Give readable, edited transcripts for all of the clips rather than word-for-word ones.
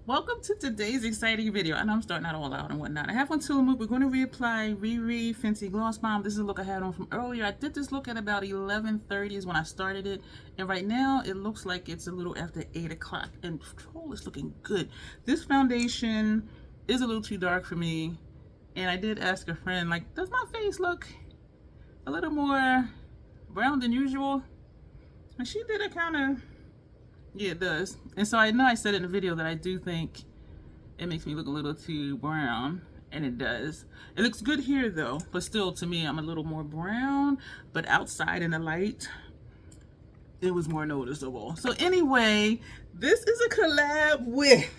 Welcome to today's exciting video. I know I'm starting out all out and whatnot. I have on Tillamook. We're going to reapply Riri Fenty Gloss Bomb. This is a look I had on from earlier. I did this look at about 11:30 is when I started it. And right now it looks like it's a little after 8 o'clock. And control is looking good. This foundation is a little too dark for me. And I did ask a friend, like, does my face look a little more brown than usual? And she did a kind of... yeah, it does. And so I know I said in the video that I do think it makes me look a little too brown, and it does. It looks good here though, but still to me I'm a little more brown, but outside in the light it was more noticeable. So anyway, this is a collab with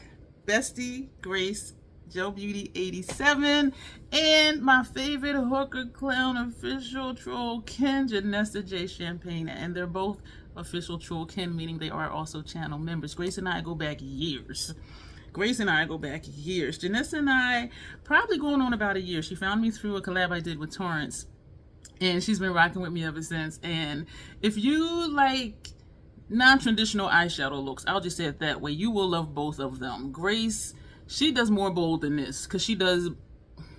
Bestie Grace Gel Beauty 87 and my favorite hooker clown official troll Ken Janessa J Champagne, and they're both official troll Ken, meaning they are also channel members. Grace and I go back years. Janessa and I probably going on about a year. She found me through a collab I did with Torrance, and she's been rocking with me ever since. And if you like non-traditional eyeshadow looks, I'll just say it that way, you will love both of them. Grace, she does more bold than this because she does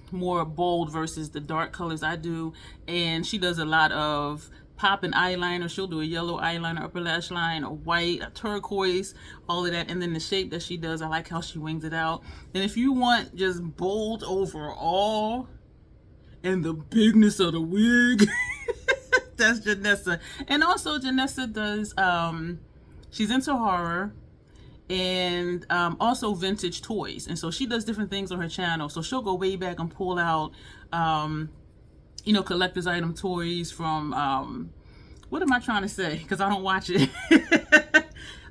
more bold versus the dark colors I do, and she does a lot of pop and eyeliner. She'll do a yellow eyeliner, upper lash line, a white, a turquoise, all of that. And then the shape that she does, I like how she wings it out. And if you want just bold overall and the bigness of the wig, that's Janessa. And also Janessa does, she's into horror and also vintage toys. And so she does different things on her channel. So she'll go way back and pull out you know, collector's item toys from, what am I trying to say? Because I don't watch it.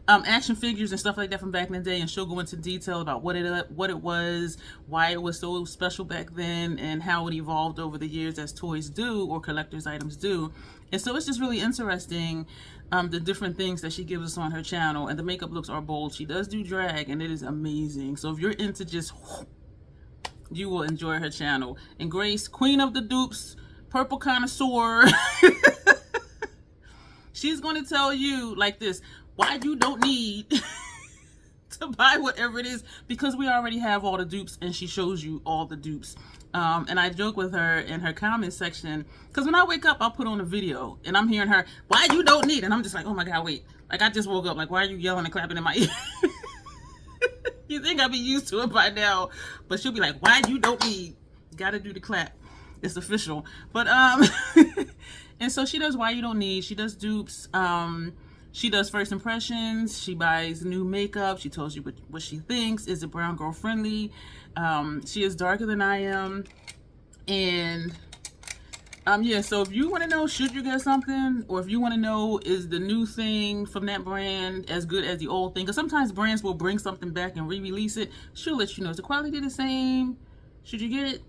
Action figures and stuff like that from back in the day, and she'll go into detail about what it was, why it was so special back then, and how it evolved over the years as toys do or collector's items do. And so it's just really interesting, the different things that she gives us on her channel, and the makeup looks are bold. She does do drag, and it is amazing. So if you're into just... you will enjoy her channel. And Grace, queen of the dupes, purple connoisseur, she's going to tell you like this, why you don't need to buy whatever it is, because we already have all the dupes, and she shows you all the dupes. And I joke with her in her comment section, because when I wake up, I'll put on a video, and I'm hearing her, why you don't need, and I'm just like, oh my God, wait. Like, I just woke up, like, why are you yelling and clapping in my ear? You think I'd be used to it by now, but she'll be like, why you don't need, gotta do the clap, it's official. But and so she does why you don't need, she does dupes, she does first impressions, she buys new makeup, she tells you what she thinks, is it brown girl friendly, she is darker than I am. And yeah, so if you want to know, should you get something, or if you want to know, is the new thing from that brand as good as the old thing, because sometimes brands will bring something back and re-release it, she'll let you know, is the quality the same, should you get it?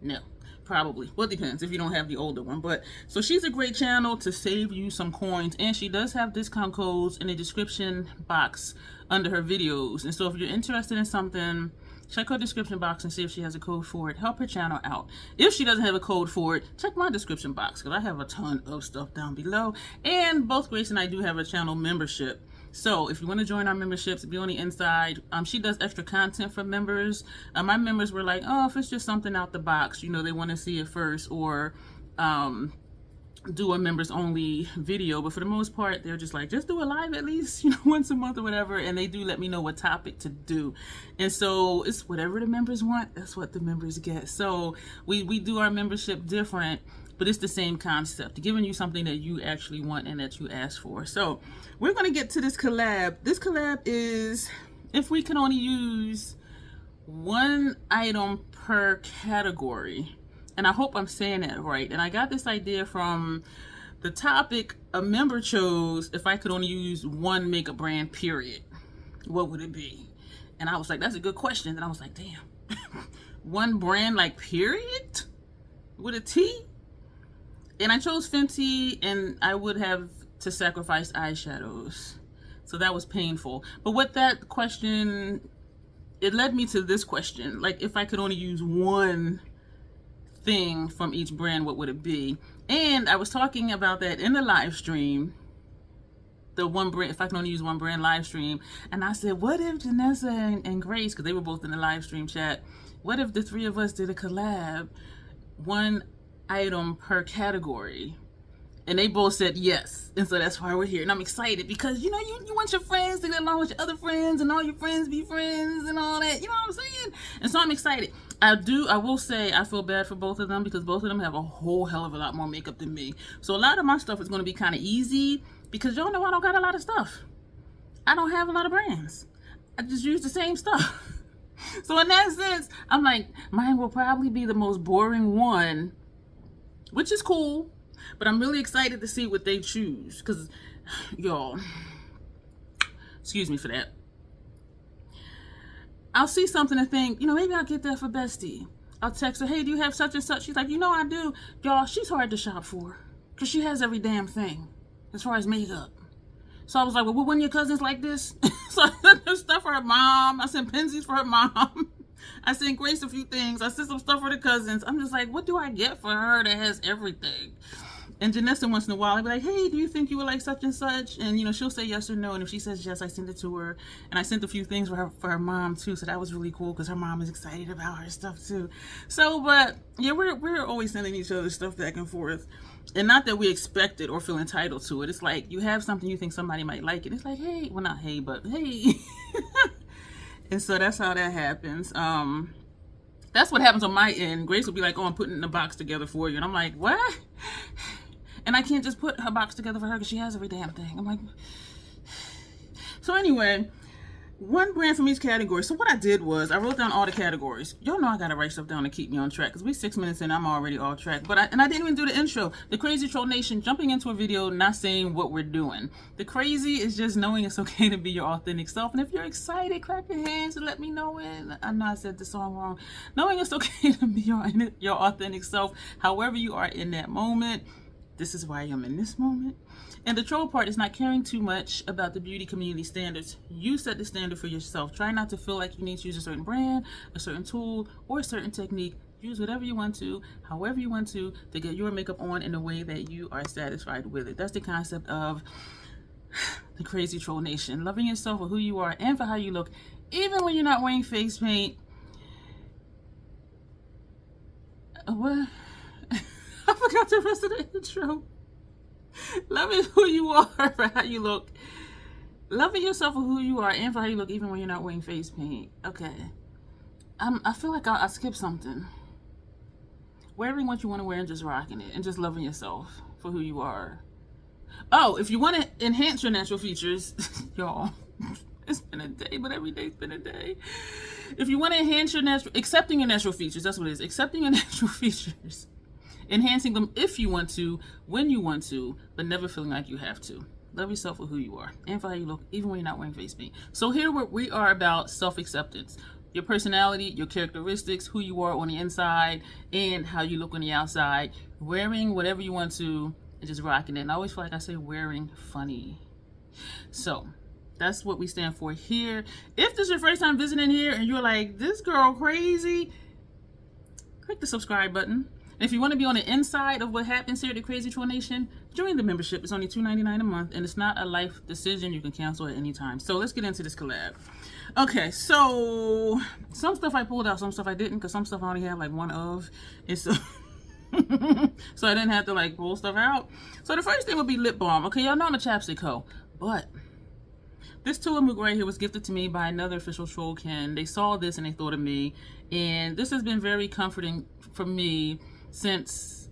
No, probably. Well, it depends if you don't have the older one. But so she's a great channel to save you some coins, and she does have discount codes in the description box under her videos. And so if you're interested in something, check her description box and see if she has a code for it. Help her channel out. If she doesn't have a code for it, check my description box, because I have a ton of stuff down below. And both Grace and I do have a channel membership. So if you want to join our memberships, be on the inside. She does extra content for members. My members were like, oh, if it's just something out the box, you know, they want to see it first, or do a members only video. But for the most part, they're just like, just do a live at least, you know, once a month or whatever. And they do let me know what topic to do. And so it's whatever the members want, that's what the members get. So we do our membership different, but it's the same concept, giving you something that you actually want and that you ask for. So we're going to get to this collab. This collab is, if we can only use one item per category, and I hope I'm saying that right. And I got this idea from the topic a member chose, if I could only use one makeup brand, period, what would it be? And I was like, that's a good question. And I was like, damn, one brand, like, period, with a T? And I chose Fenty, and I would have to sacrifice eyeshadows. So that was painful. But with that question, it led me to this question. Like, if I could only use one thing from each brand, what would it be? And I was talking about that in the live stream the one brand, if I can only use one brand live stream. And I said, what if Janessa and Grace, because they were both in the live stream chat, what if the three of us did a collab, one item per category? And they both said yes. And so that's why we're here. And I'm excited because, you know, you want your friends to get along with your other friends and all your friends be friends and all that. You know what I'm saying? And so I'm excited. I will say I feel bad for both of them because both of them have a whole hell of a lot more makeup than me. So a lot of my stuff is going to be kind of easy because y'all know I don't got a lot of stuff. I don't have a lot of brands. I just use the same stuff. So in that sense, I'm like, mine will probably be the most boring one, which is cool. But I'm really excited to see what they choose. Because, y'all, excuse me for that. I'll see something and think, you know, maybe I'll get that for Bestie. I'll text her, hey, do you have such and such? She's like, you know I do. Y'all, she's hard to shop for. Because she has every damn thing as far as makeup. So I was like, well, when your cousins like this? So I sent her stuff for her mom. I sent pensies for her mom. I sent Grace a few things. I sent some stuff for the cousins. I'm just like, what do I get for her that has everything? And Janessa once in a while, I'd be like, hey, do you think you would like such and such? And, you know, she'll say yes or no. And if she says yes, I send it to her. And I sent a few things for her mom, too. So that was really cool because her mom is excited about her stuff, too. So, but, yeah, we're always sending each other stuff back and forth. And not that we expect it or feel entitled to it. It's like you have something you think somebody might like it. It's like, hey, well, not hey, but hey. And so that's how that happens. That's what happens on my end. Grace will be like, oh, I'm putting the box together for you. And I'm like, what? And I can't just put her box together for her because she has every damn thing. I'm like, so anyway, one brand from each category. So what I did was I wrote down all the categories. Y'all know I gotta write stuff down to keep me on track because we 6 minutes in, I'm already off track. But I didn't even do the intro. The Crazy Troll Nation, jumping into a video, not saying what we're doing. The crazy is just knowing it's okay to be your authentic self. And if you're excited, clap your hands and let me know it. I know I said the song wrong. Knowing it's okay to be your authentic self, however you are in that moment. This is why I'm in this moment. And the troll part is not caring too much about the beauty community standards. You set the standard for yourself. Try not to feel like you need to use a certain brand, a certain tool, or a certain technique. Use whatever you want to, however you want to get your makeup on in a way that you are satisfied with it. That's the concept of the Crazy Troll Nation. Loving yourself for who you are and for how you look, even when you're not wearing face paint. What? I forgot the rest of the intro. Loving who you are for how you look. Loving yourself for who you are and for how you look even when you're not wearing face paint. Okay. I feel like I skipped something. Wearing what you want to wear and just rocking it. And just loving yourself for who you are. Oh, if you want to enhance your natural features, y'all, it's been a day, but every day's been a day. If you want to enhance your accepting your natural features, that's what it is. Accepting your natural features. Enhancing them if you want to, when you want to, but never feeling like you have to. Love yourself for who you are and for how you look, even when you're not wearing face paint. So here we are about self-acceptance. Your personality, your characteristics, who you are on the inside, and how you look on the outside. Wearing whatever you want to, and just rocking it. And I always feel like I say wearing funny. So that's what we stand for here. If this is your first time visiting here and you're like, this girl crazy, click the subscribe button. And if you want to be on the inside of what happens here at the Crazy Troll Nation, join the membership. It's only $2.99 a month, and it's not a life decision. You can cancel at any time. So let's get into this collab. Okay, so some stuff I pulled out, some stuff I didn't, because some stuff I only have like one of. And so, so I didn't have to like pull stuff out. So the first thing would be lip balm. Okay, y'all know I'm a chapstick hoe, but this Tillamook right here was gifted to me by another official trollkin. They saw this and they thought of me, and this has been very comforting for me since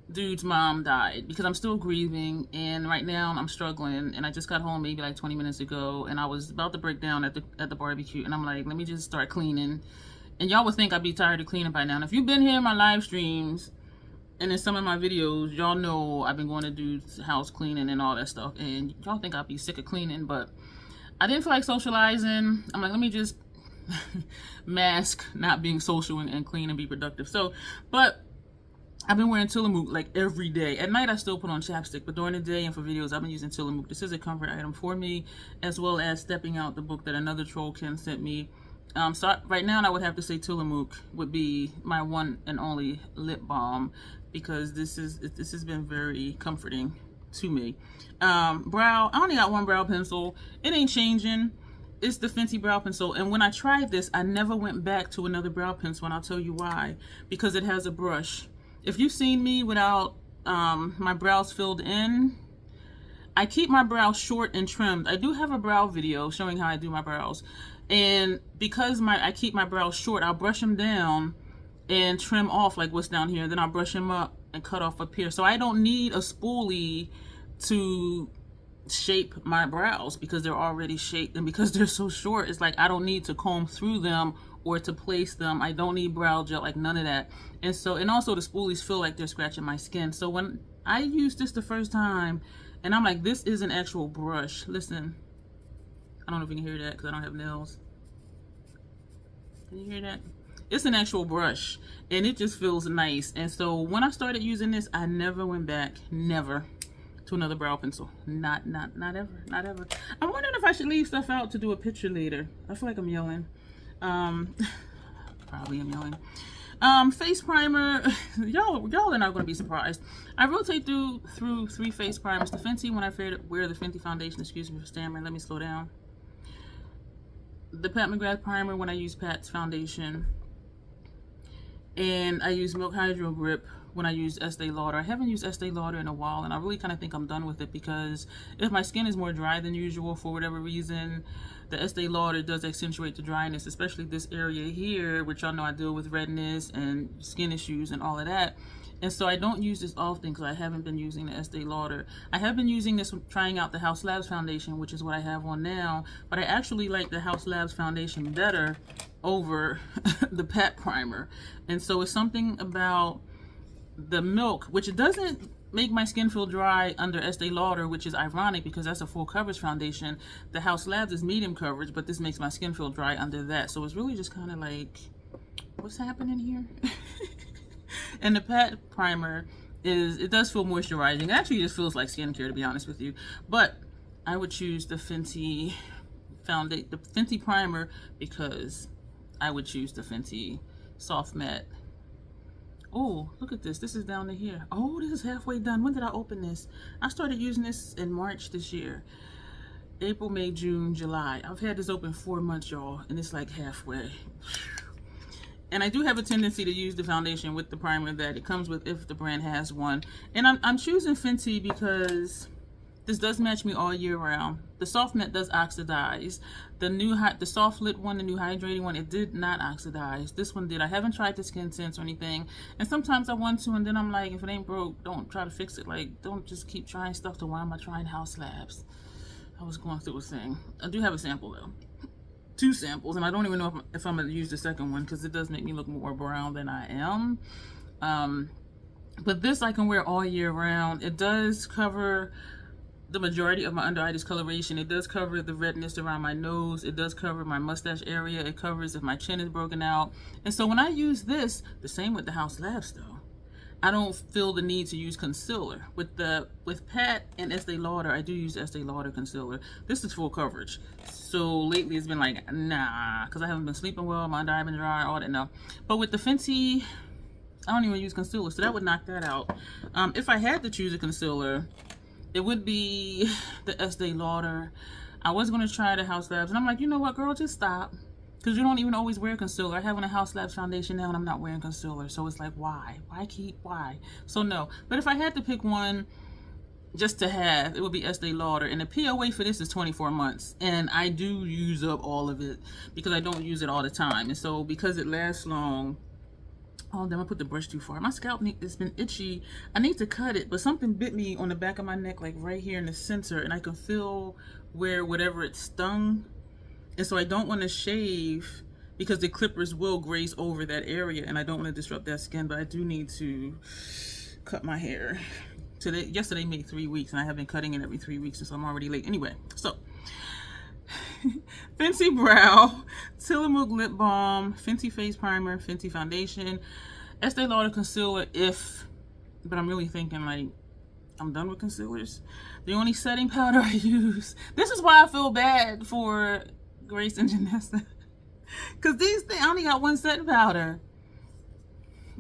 dude's mom died, because I'm still grieving, and right now I'm struggling, and I just got home maybe like 20 minutes ago, and I was about to break down at the barbecue, and I'm like, let me just start cleaning. And y'all would think I'd be tired of cleaning by now. And if you've been here in my live streams and in some of my videos, y'all know I've been going to dude's house cleaning and all that stuff, and y'all think I'd be sick of cleaning, but I didn't feel like socializing. I'm like, let me just mask not being social and clean and be productive. So, but I've been wearing Tillamook like every day. At night I still put on chapstick, but during the day and for videos I've been using Tillamook. This is a comfort item for me, as well as stepping out the book that another trollkin sent me. So right now I would have to say Tillamook would be my one and only lip balm, because this has been very comforting to me. Brow, I only got one brow pencil. It ain't changing. It's the Fenty brow pencil. And when I tried this, I never went back to another brow pencil, and I'll tell you why. Because it has a brush. If you've seen me without my brows filled in, I keep my brows short and trimmed. I do have a brow video showing how I do my brows. And because I keep my brows short, I'll brush them down and trim off like what's down here. Then I'll brush them up and cut off up here. So I don't need a spoolie to shape my brows because they're already shaped. And because they're so short, it's like I don't need to comb through them or to place them. I don't need brow gel, like none of that. And so, and also the spoolies feel like they're scratching my skin. So when I used this the first time, and I'm like, this is an actual brush. Listen, I don't know if you can hear that because I don't have nails. Can you hear that? It's an actual brush, and it just feels nice. And so when I started using this, I never went back, never, to another brow pencil. Not ever, not ever. I'm wondering if I should leave stuff out to do a picture later. I feel like I'm yelling. Probably I'm yelling. Face primer, y'all are not going to be surprised. I rotate through 3 face primers. The Fenty, when I wear the Fenty foundation, excuse me for stammering, let me slow down. The Pat McGrath primer when I use Pat's foundation. And I use Milk Hydro Grip when I use Estee Lauder. I haven't used Estee Lauder in a while, and I really kind of think I'm done with it because if my skin is more dry than usual for whatever reason, the Estee Lauder does accentuate the dryness, especially this area here, which y'all know I deal with redness and skin issues and all of that. And so I don't use this often because I haven't been using the Estee Lauder. I have been using this, trying out the House Labs foundation, which is what I have on now, but I actually like the House Labs foundation better over the Pat primer. And so it's something about the Milk, which doesn't make my skin feel dry under Estee Lauder, which is ironic because that's a full coverage foundation. The House Labs is medium coverage, but this makes my skin feel dry under that. So it's really just kind of like, what's happening here? And the Pat primer it does feel moisturizing. It actually just feels like skincare, to be honest with you. But I would choose the Fenty primer because I would choose the Fenty Soft Matte. Oh, look at this. This is down to here. Oh, this is halfway done. When did I open this? I started using this in March this year. April, May, June, July. I've had this open 4 months, y'all, and it's like halfway. And I do have a tendency to use the foundation with the primer that it comes with if the brand has one. And I'm choosing Fenty because this does match me all year round. The Soft Matte does oxidize. The Soft Lit one, the new hydrating one, it did not oxidize. This one did. I haven't tried the Skin Sense or anything. And sometimes I want to, and then I'm like, if it ain't broke, don't try to fix it. Like, don't just keep trying stuff to why am I trying House Labs? I was going through a thing. I do have a sample though. 2 samples, and I don't even know if I'm going to use the second one because it does make me look more brown than I am. But this I can wear all year round. It does cover the majority of my under eye discoloration. It does cover the redness around my nose. It does cover my mustache area. It covers if my chin is broken out. And so when I use this, the same with the House Labs though, I don't feel the need to use concealer. With Pat and Estee Lauder, I do use Estee Lauder concealer. This is full coverage. So lately it's been like, nah, because I haven't been sleeping well, my under eye been dry, all that, no. But with the Fenty, I don't even use concealer, so that would knock that out. If I had to choose a concealer, it would be the Estee Lauder. I was going to try the House Labs, and I'm like, you know what, girl, just stop. Because you don't even always wear concealer. I have on a House Labs foundation now and I'm not wearing concealer. So it's like, why? Why? So no. But if I had to pick one just to have, it would be Estee Lauder. And the POA for this is 24 months. And I do use up all of it because I don't use it all the time. And so because it lasts long, oh, damn, I put the brush too far. My scalp has been itchy. I need to cut it, but something bit me on the back of my neck, like right here in the center. And I can feel where whatever it stung. And so I don't want to shave because the clippers will graze over that area and I don't want to disrupt that skin, but I do need to cut my hair. Yesterday made 3 weeks and I have been cutting it every 3 weeks, and so I'm already late. Anyway, so Fenty Brow, Tillamook Lip Balm, Fenty Face Primer, Fenty Foundation, Estee Lauder Concealer but I'm really thinking like, I'm done with concealers. The only setting powder I use, this is why I feel bad for Grace and Janessa, because these things, I only got 1 setting powder,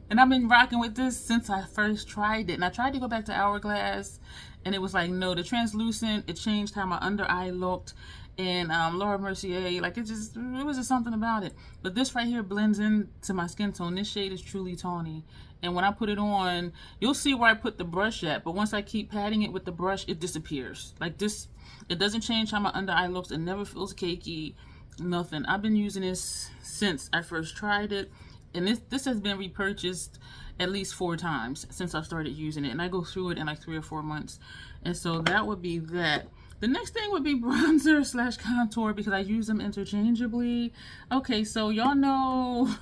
and I've been rocking with this since I first tried it. And I tried to go back to Hourglass, and it was like, no, the translucent, it changed how my under eye looked. And Laura Mercier, like it was just something about it. But this right here blends into my skin tone. This shade is truly tawny, and when I put it on, you'll see where I put the brush at, but once I keep patting it with the brush, it disappears. Like this, it doesn't change how my under eye looks. It never feels cakey, nothing. I've been using this since I first tried it, and this has been repurchased at least 4 times since I started using it, and I go through it in like 3 or 4 months. And so that would be that. The next thing would be bronzer slash contour, because I use them interchangeably. Okay, so y'all know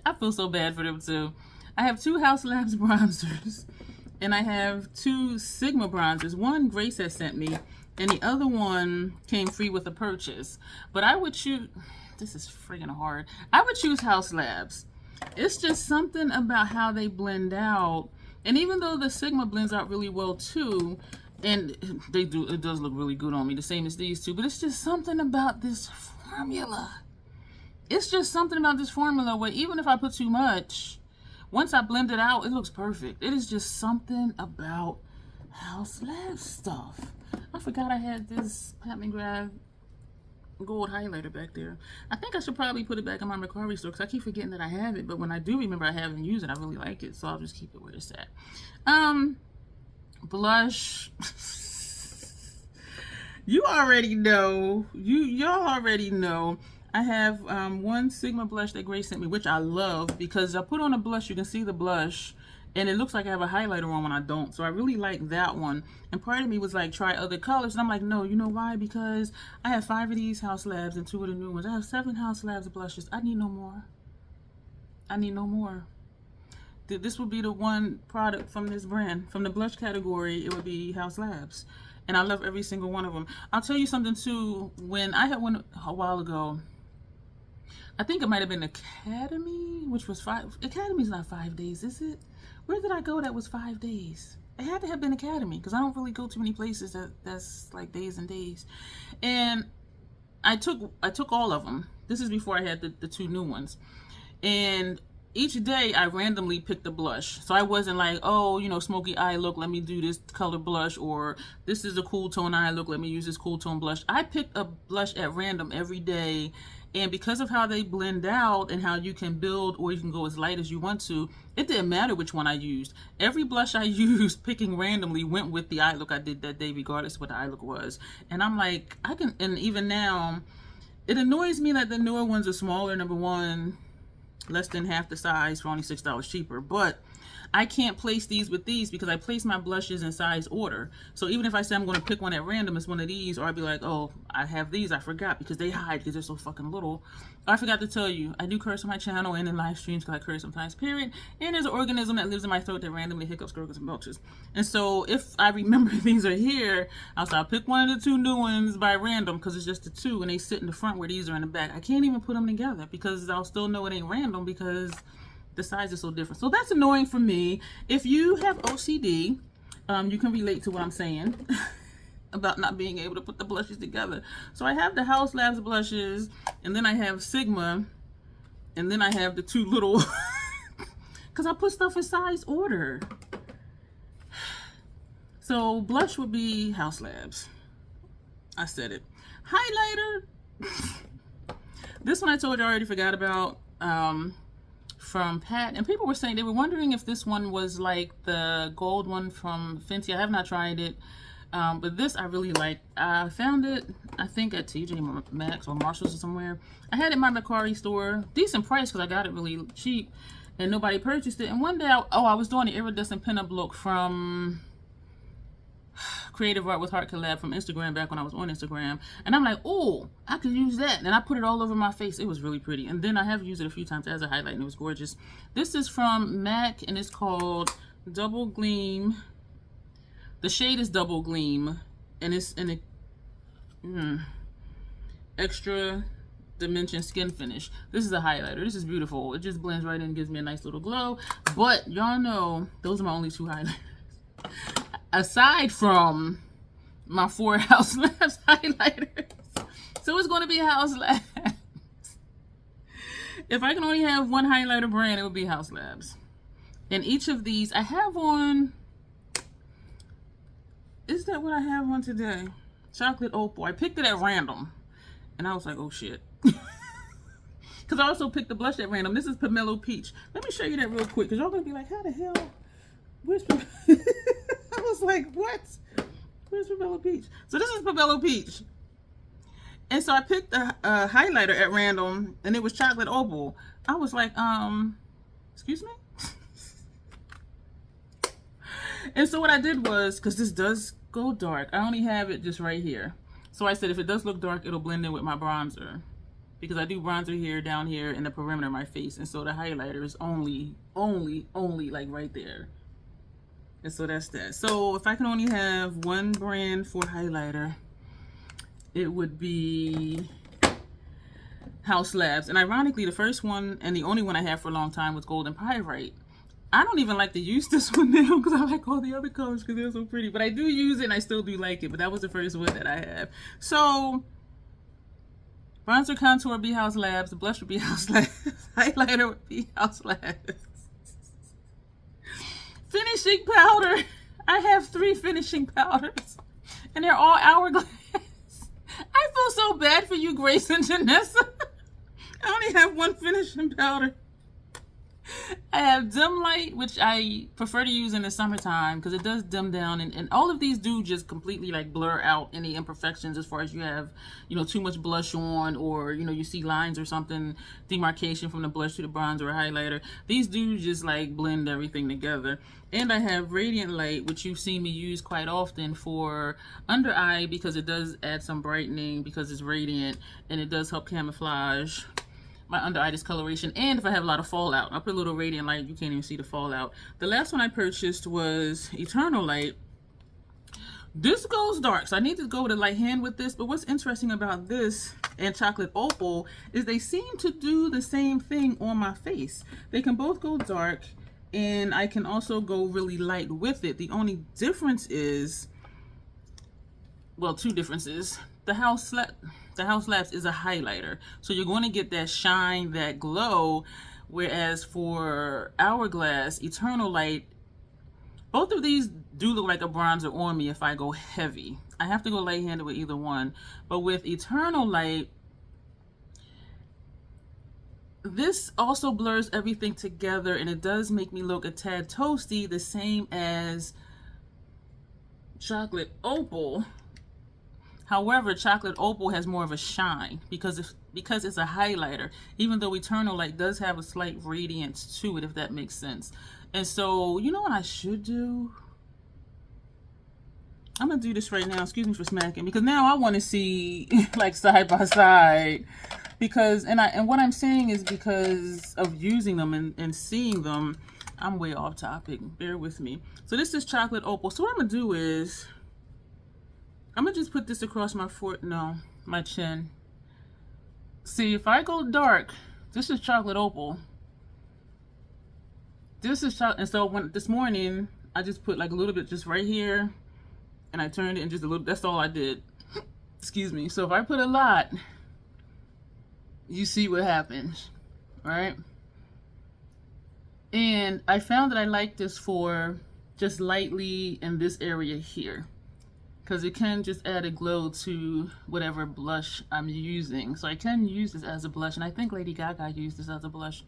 I feel so bad for them too. I have 2 Haus Labs bronzers, and I have 2 Sigma bronzers. One Grace has sent me, and the other one came free with a purchase. But I would choose, this is friggin' hard, I would choose Haus Labs. It's just something about how they blend out. And even though the Sigma blends out really well too, and it does look really good on me, the same as these 2, but it's just something about this formula. It's just something about this formula where even if I put too much, once I blend it out, it looks perfect. It is just something about Haus Labs stuff. I forgot I had this Pat McGrath gold highlighter back there. I think I should probably put it back in my Mercari store, because I keep forgetting that I have it, but when I do remember I have and use it, I really like it, so I'll just keep it where it's at. Blush. You already know. Y'all already know. I have one Sigma blush that Grace sent me, which I love, because I put on a blush, you can see the blush, and it looks like I have a highlighter on when I don't. So I really like that one. And part of me was like, try other colors. And I'm like, no, you know why? Because I have 5 of these Haus Labs and 2 of the new ones. I have 7 Haus Labs blushes. I need no more. I need no more. This would be the one product from this brand. From the blush category, it would be Haus Labs. And I love every single one of them. I'll tell you something too. When I had one a while ago, I think it might have been Academy, which was 5. Academy's not 5 days, is it? Where did I go that was 5 days? It had to have been Academy, because I don't really go too many places that's like days and days. And I took all of them. This is before I had the 2 new ones. And each day I randomly picked a blush. So I wasn't like, oh, you know, smoky eye look, let me do this color blush, or this is a cool tone eye look, let me use this cool tone blush. I picked a blush at random every day, and because of how they blend out and how you can build or you can go as light as you want to, it didn't matter which one I used. Every blush I used, picking randomly, went with the eye look I did that day, regardless of what the eye look was. And I'm like, and even now, it annoys me that the newer ones are smaller, number one, less than half the size for only $6 cheaper, but I can't place these with these because I place my blushes in size order. So even if I say I'm going to pick one at random, it's one of these, or I'd be like, oh, I have these, I forgot, because they hide because they're so fucking little. I forgot to tell you, I do curse on my channel and in live streams, because I curse sometimes, period. And there's an organism that lives in my throat that randomly hiccups, gurgles, and belches. And so if I remember these are here, I'll pick one of the 2 new ones by random, because it's just the 2 and they sit in the front where these are in the back. I can't even put them together because I'll still know it ain't random because the size is so different. So that's annoying for me. If you have OCD, you can relate to what I'm saying about not being able to put the blushes together. So I have the Haus Labs blushes, and then I have Sigma, and then I have the 2 little, because I put stuff in size order. So blush would be Haus Labs. I said it. Highlighter. This one I told you I already forgot about. From Pat, and people were saying, they were wondering if this one was like the gold one from Fenty. I have not tried it, but this I really like. I found it, I think, at TJ Maxx or Marshalls or somewhere. I had it in my Mercari store, decent price because I got it really cheap, and nobody purchased it. And one day, I was doing the iridescent pinup look from Creative Art with Heart collab from Instagram back when I was on Instagram, and I'm like, oh, I could use that, and I put it all over my face. It was really pretty. And then I have used it a few times as a highlight, and it was gorgeous. This is from MAC, and it's called Double Gleam. The shade is Double Gleam, and it's in a extra dimension skin finish. This is a highlighter. This is beautiful. It just blends right in and gives me a nice little glow. But y'all know those are my only 2 highlighters. Aside from my 4 Haus Labs highlighters. So it's going to be Haus Labs. If I can only have one highlighter brand, it would be Haus Labs. And each of these, I have on Is that what I have on today? Chocolate Opal. I picked it at random. And I was like, oh shit. Because I also picked the blush at random. This is Pomelo Peach. Let me show you that real quick. Because y'all going to be like, how the hell? Where's Pomelo? I was like, what? Where's Pomelo Peach? So this is Pomelo Peach. And so I picked a highlighter at random. And it was Chocolate Opal. I was like, excuse me? And so what I did was, because this does go dark, I only have it just right here. So I said if it does look dark, it'll blend in with my bronzer. Because I do bronzer here, down here, in the perimeter of my face. And so the highlighter is only like right there. And so that's that. So if I can only have one brand for highlighter, it would be House Labs. And ironically, the first one and the only one I had for a long time was Golden Pyrite. I don't even like to use this one now because I like all the other colors because they're so pretty. But I do use it and I still do like it. But that was the first one that I have. So, bronzer contour would be House Labs. The blush would be House Labs. Highlighter would be House Labs. Finishing powder. I have 3 finishing powders. And they're all Hourglass. I feel so bad for you, Grace and Janessa. I only have 1 finishing powder. I have dim light, which I prefer to use in the summertime because it does dim down, and all of these do just completely like blur out any imperfections as far as you have, you know, too much blush on, or you know, you see lines or something, demarcation from the blush to the bronzer or highlighter. These do just like blend everything together. And I have Radiant Light, which you've seen me use quite often for under eye because it does add some brightening because it's radiant, and it does help camouflage my under eye discoloration. And if I have a lot of fallout, I'll put a little Radiant Light. You can't even see the fallout. The last one I purchased was Eternal Light. This goes dark, so I need to go with a light hand with this. But what's interesting about this and Chocolate Opal is they seem to do the same thing on my face. They can both go dark, and I can also go really light with it. The only difference is, well, 2 differences. The House Labs is a highlighter, so you're going to get that shine, that glow, whereas for Hourglass, Eternal Light, both of these do look like a bronzer on me if I go heavy. I have to go light-handed with either one, but with Eternal Light, this also blurs everything together, and it does make me look a tad toasty, the same as Chocolate Opal. However, Chocolate Opal has more of a shine because it's a highlighter, even though Eternal Light does have a slight radiance to it, if that makes sense. And so, you know what I should do? I'm going to do this right now. Excuse me for smacking, because now I want to see like side by side. Because, and what I'm saying is because of using them and seeing them, I'm way off topic. Bear with me. So this is Chocolate Opal. So what I'm going to do is, I'm going to just put this across my chin. See, if I go dark, this is Chocolate Opal. This is chocolate. And so this morning, I just put like a little bit just right here. And I turned it and just a little, that's all I did. Excuse me. So if I put a lot, you see what happens, right? And I found that I like this for just lightly in this area here, because it can just add a glow to whatever blush I'm using. So I can use this as a blush, and I think Lady Gaga used this as a blush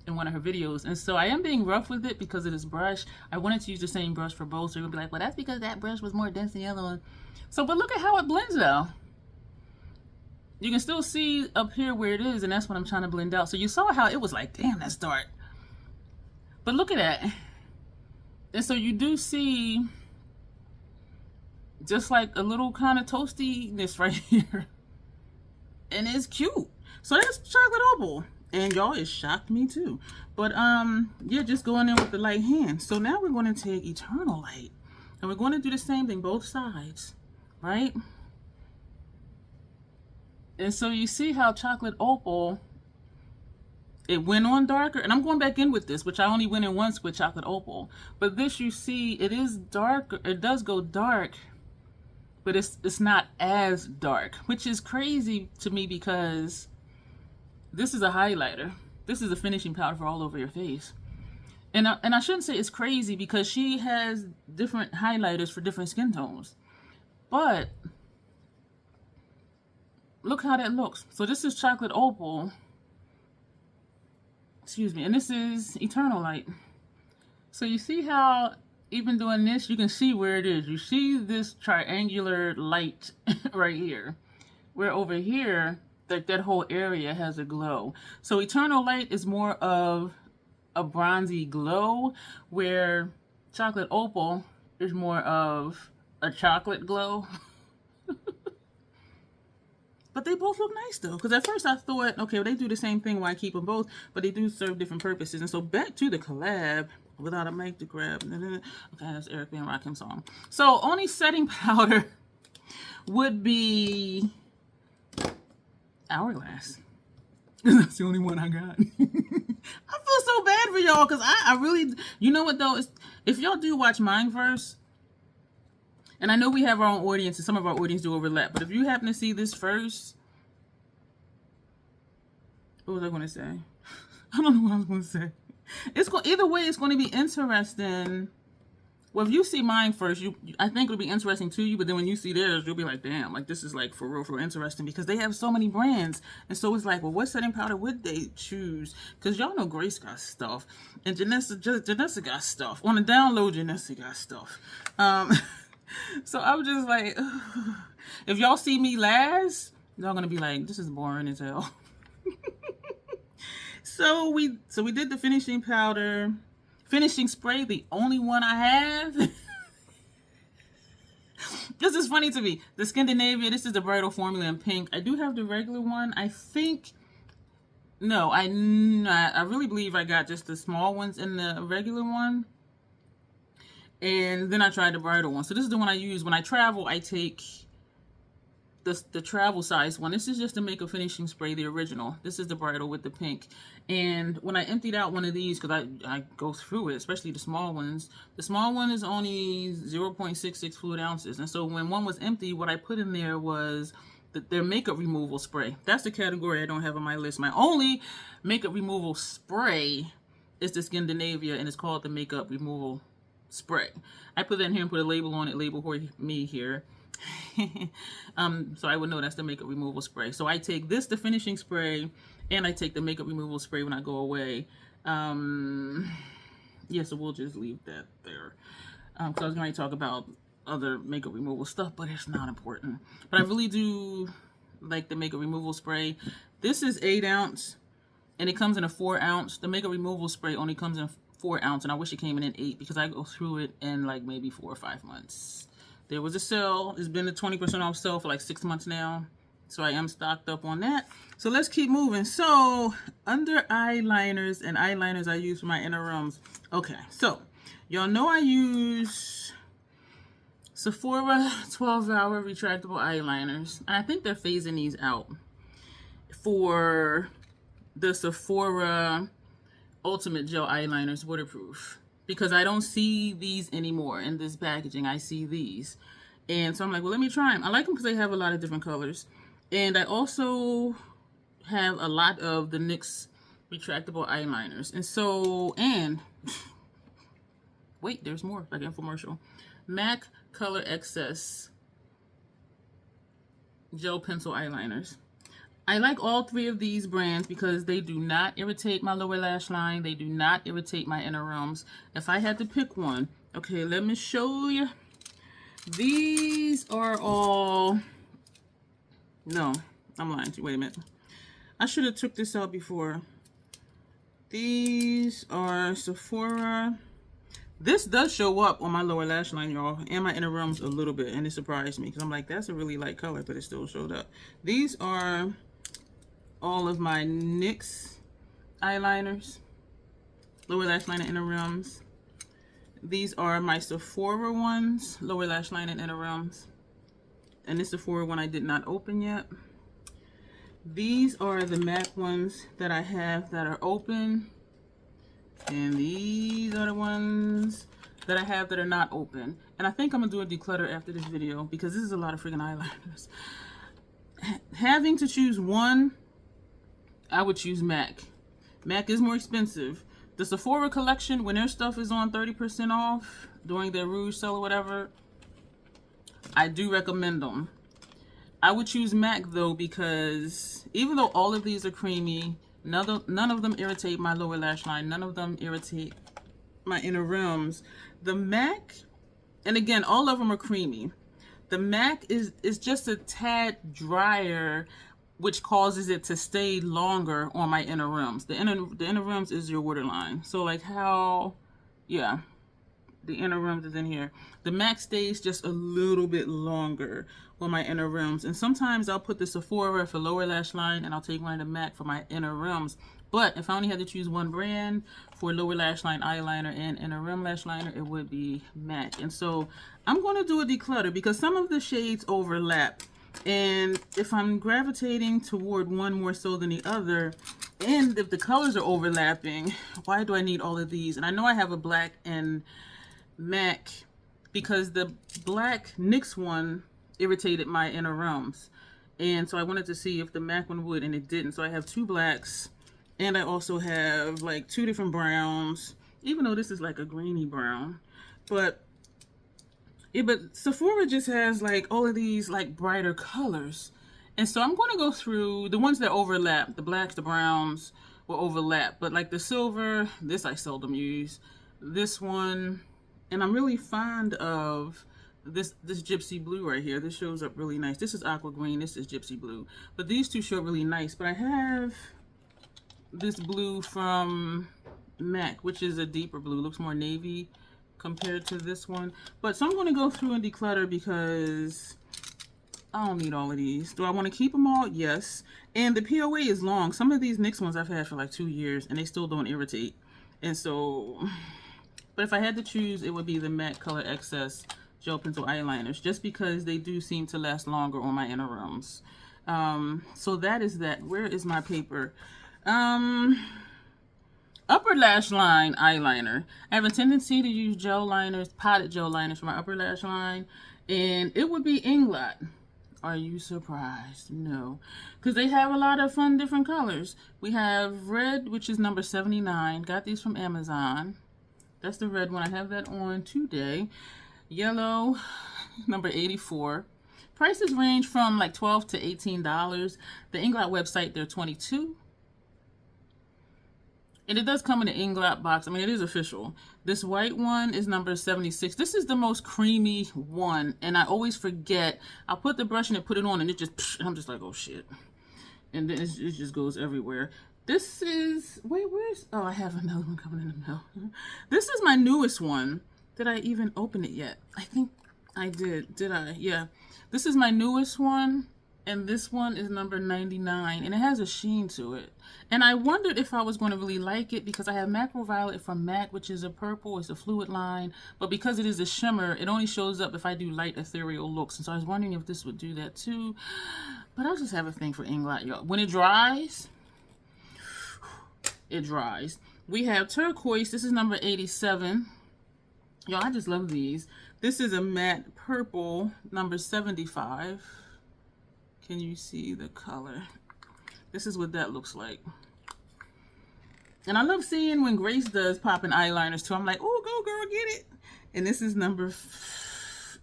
in one of her videos. And so I am being rough with it because of this brush. I wanted to use the same brush for both, so you'll be like, well, that's because that brush was more dense than the other one. So, but look at how it blends though. You can still see up here where it is, and that's what I'm trying to blend out. So you saw how it was like, damn, that's dark. But look at that. And so you do see just like a little kind of toastiness right here. And it's cute. So that's Chocolate Opal. And y'all, it shocked me too. But yeah, just going in with the light hand. So now we're going to take Eternal Light. And we're going to do the same thing, both sides, right? And so you see how Chocolate Opal, it went on darker. And I'm going back in with this, which I only went in once with Chocolate Opal. But this, you see, it is darker. It does go dark, but it's not as dark, which is crazy to me because this is a highlighter. This is a finishing powder for all over your face. And I shouldn't say it's crazy because she has different highlighters for different skin tones. But look how that looks. So this is Chocolate Opal. Excuse me. And this is Eternal Light. So you see how even doing this, you can see where it is. You see this triangular light right here. Where over here, that whole area has a glow. So Eternal Light is more of a bronzy glow, where Chocolate Opal is more of a chocolate glow. But they both look nice though, because at first I thought, okay, well, they do the same thing, why keep them both? But they do serve different purposes. And so back to the collab, without a mic to grab. Okay, that's Eric B. and Rakim song. So only setting powder would be Hourglass. That's the only one I got. I feel so bad for y'all, because I really, you know what though, if y'all do watch Mindverse, and I know we have our own audience, and some of our audience do overlap, but if you happen to see this first, what was I going to say? I don't know what I was going to say. Either way, it's going to be interesting. Well, if you see mine first, I think it'll be interesting to you, but then when you see theirs, you'll be like, damn, like this is like for real interesting, because they have so many brands. And so it's like, well, what setting powder would they choose? Because y'all know Grace got stuff, and Janessa got stuff. On the download, Janessa got stuff. So I'm just like, ugh. If y'all see me last, y'all gonna be like, this is boring as hell. So we did the finishing powder. Finishing spray, the only one I have. This is funny to me. The Scandinavia, this is the bridal formula in pink. I do have the regular one. I think, no, I really believe I got just the small ones in the regular one. And then I tried the bridal one. So this is the one I use. When I travel, I take the travel size one. This is just the makeup finishing spray, the original. This is the bridal with the pink. And when I emptied out one of these, because I go through it, especially the small ones, the small one is only 0.66 fluid ounces. And so when one was empty, what I put in there was their makeup removal spray. That's the category I don't have on my list. My only makeup removal spray is the Scandinavia, and it's called the makeup removal spray. I put that in here and put a label on it, label me here. So I would know that's the makeup removal spray. So I take this, the finishing spray, and I take the makeup removal spray when I go away. Yeah, so we'll just leave that there. Because I was going to talk about other makeup removal stuff, but it's not important. But I really do like the makeup removal spray. This is 8 ounce, and it comes in a 4 ounce. The makeup removal spray only comes in 4 ounce, and I wish it came in 8 because I go through it in like maybe 4 or 5 months. There was a sale. It's been a 20% off sale for like 6 months now. So I am stocked up on that. So let's keep moving. So under eyeliners and eyeliners I use for my inner rooms. Okay, so y'all know I use Sephora 12-hour retractable eyeliners. And I think they're phasing these out for the Sephora Ultimate Gel Eyeliners waterproof. Because I don't see these anymore in this packaging. I see these. And so I'm like, well, let me try them. I like them because they have a lot of different colors. And I also have a lot of the NYX retractable eyeliners. And so, wait, there's more, like infomercial. MAC Color Excess Gel Pencil Eyeliners. I like all 3 of these brands because they do not irritate my lower lash line. They do not irritate my inner rooms. If I had to pick one, okay, let me show you. These are all, no, I'm lying to you. Wait a minute. I should have took this out before. These are Sephora. This does show up on my lower lash line, y'all, and my inner rooms a little bit, and it surprised me because I'm like, that's a really light color, but it still showed up. These are all of my NYX eyeliners, lower lash line and inner rooms. These are my Sephora ones, lower lash line and inner rooms. And this Sephora one I did not open yet. These are the MAC ones that I have that are open. And these are the ones that I have that are not open. And I think I'm going to do a declutter after this video because this is a lot of freaking eyeliners. Having to choose one, I would choose MAC. MAC is more expensive. The Sephora collection, when their stuff is on 30% off during their Rouge sale or whatever, I do recommend them. I would choose MAC though, because even though all of these are creamy, none of them irritate my lower lash line. None of them irritate my inner rims. The MAC, and again, all of them are creamy. The MAC is just a tad drier, which causes it to stay longer on my inner rims. The inner rims is your waterline. So like how, yeah, the inner rims is in here. The MAC stays just a little bit longer on my inner rims. And sometimes I'll put the Sephora for lower lash line and I'll take one of the MAC for my inner rims. But if I only had to choose one brand for lower lash line eyeliner and inner rim lash liner, it would be MAC. And so I'm going to do a declutter because some of the shades overlap. And if I'm gravitating toward one more so than the other, and if the colors are overlapping, why do I need all of these? And I know I have a black and MAC because the black NYX one irritated my inner rims, and so I wanted to see if the MAC one would, and it didn't. So I have two blacks, and I also have like two different browns, even though this is like a greeny brown. But yeah, but Sephora just has like all of these like brighter colors, and so I'm going to go through the ones that overlap. The blacks, the browns will overlap, but like the silver, this I seldom use. This one, and I'm really fond of this gypsy blue right here. This shows up really nice. This is aqua green, this is gypsy blue, but these two show really nice. But I have this blue from MAC, which is a deeper blue, looks more navy compared to this one. But so I'm going to go through and declutter because I don't need all of these. Do I want to keep them all? Yes. And the POA is long. Some of these NYX ones I've had for like 2 years and they still don't irritate. And so, but if I had to choose, it would be the MAC Color Excess Gel Pencil Eyeliners, just because they do seem to last longer on my inner rims. So that is that. Where is my paper? Upper lash line eyeliner. I have a tendency to use gel liners, potted gel liners for my upper lash line, and it would be Inglot. Are you surprised? No, because they have a lot of fun different colors. We have red, which is number 79. Got these from Amazon. That's the red one. I have that on today. Yellow, number 84. Prices range from like $12 to $18. The Inglot website, they're $22. And it does come in an Inglot box. I mean, it is official. This white one is number 76. This is the most creamy one, and I always forget. I'll put the brush in it, put it on, and it just, I'm just like, oh shit. And then it just goes everywhere. This is, wait, where's, oh, I have another one coming in the mail. This is my newest one. Did I even open it yet? I think I did. Did I? Yeah. This is my newest one. And this one is number 99, and it has a sheen to it. And I wondered if I was going to really like it because I have Macro Violet from MAC, which is a purple. It's a fluid line. But because it is a shimmer, it only shows up if I do light ethereal looks. And so I was wondering if this would do that too. But I just have a thing for Inglot, y'all. When it dries, it dries. We have turquoise. This is number 87. Y'all, I just love these. This is a matte purple, number 75. Can you see the color? This is what that looks like. And I love seeing when Grace does popping eyeliners too. I'm like, oh, go girl, get it. And this is number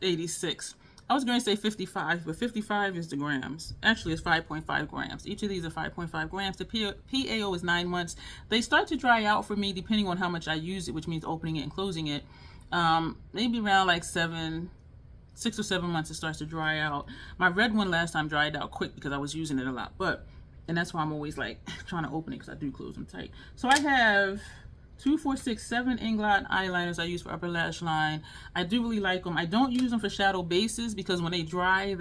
86. I was going to say 55, but 55 is the grams. Actually, it's 5.5 grams. Each of these are 5.5 grams. The PAO is 9 months. They start to dry out for me depending on how much I use it, which means opening it and closing it. Maybe around like 6 or 7 months it starts to dry out. My red one last time dried out quick because I was using it a lot, and that's why I'm always like trying to open it because I do close them tight. So I have 2, 4, 6, 7 Inglot eyeliners I use for upper lash line. I do really like them. I don't use them for shadow bases because when they dry,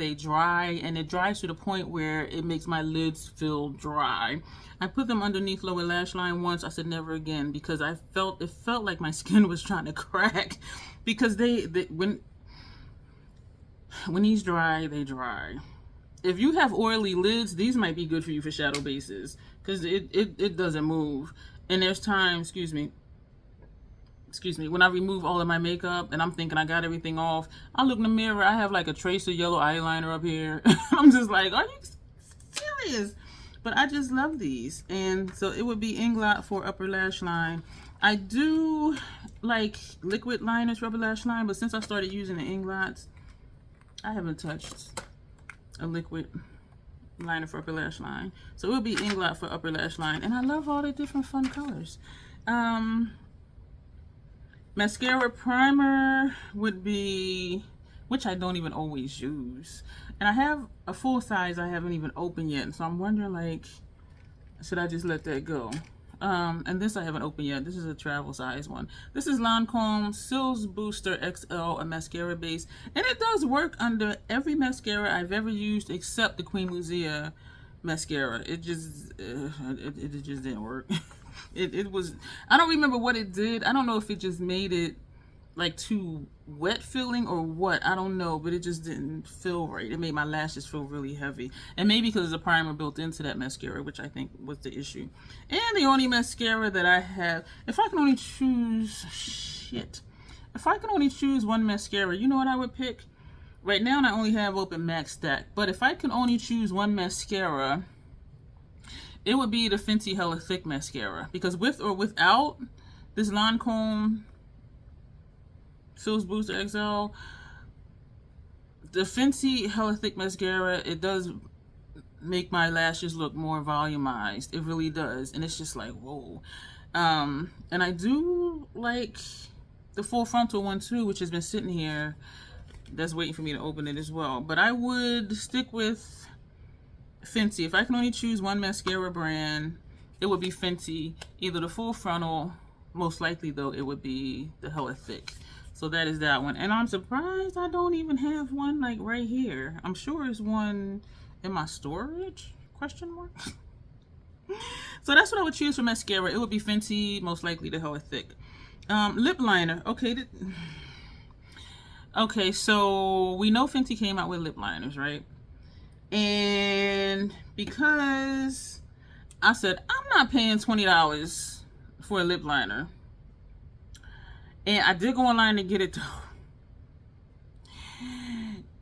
and it dries to the point where it makes my lids feel dry. I put them underneath lower lash line once. I said never again because it felt like my skin was trying to crack because when these dry, they dry. If you have oily lids, these might be good for you for shadow bases because it doesn't move. And there's times, excuse me, when I remove all of my makeup and I'm thinking I got everything off, I look in the mirror, I have like a trace of yellow eyeliner up here. I'm just like, are you serious? But I just love these. And so it would be Inglot for upper lash line. I do like liquid liners for upper lash line, but since I started using the Inglots, I haven't touched a liquid liner for upper lash line. So it will be Inglot for upper lash line. And I love all the different fun colors. Mascara primer would be, which I don't even always use. And I have a full size I haven't even opened yet. So I'm wondering, like, should I just let that go? And this I haven't opened yet. This is a travel size one. This is Lancome Cils Booster XL, a mascara base. And it does work under every mascara I've ever used except the Queen Luzia mascara. It just, it just didn't work. It was, I don't remember what it did. I don't know if it just made it like too wet feeling or what, I don't know, but it just didn't feel right. It made my lashes feel really heavy, and maybe because there's a primer built into that mascara, which I think was the issue. And the only mascara that I have, if I can only choose one mascara, you know what I would pick? Right now I only have open Max Stack, but if I can only choose one mascara, it would be the Fenty Hella Thick mascara, because with or without this Lancome Cils Booster XL, the Fenty Hella Thick mascara, it does make my lashes look more volumized. It really does. And it's just like, whoa. And I do like the full frontal one too, which has been sitting here. That's waiting for me to open it as well. But I would stick with Fenty. If I can only choose one mascara brand, it would be Fenty. Either the full frontal, most likely though, it would be the Hella Thick. So that is that one. And I'm surprised I don't even have one like right here. I'm sure there's one in my storage, question mark. So that's what I would choose for mascara. It would be Fenty, most likely the Hella Thick. Lip liner. Okay, so we know Fenty came out with lip liners, right? And because I said, I'm not paying $20 for a lip liner. And I did go online to get it though.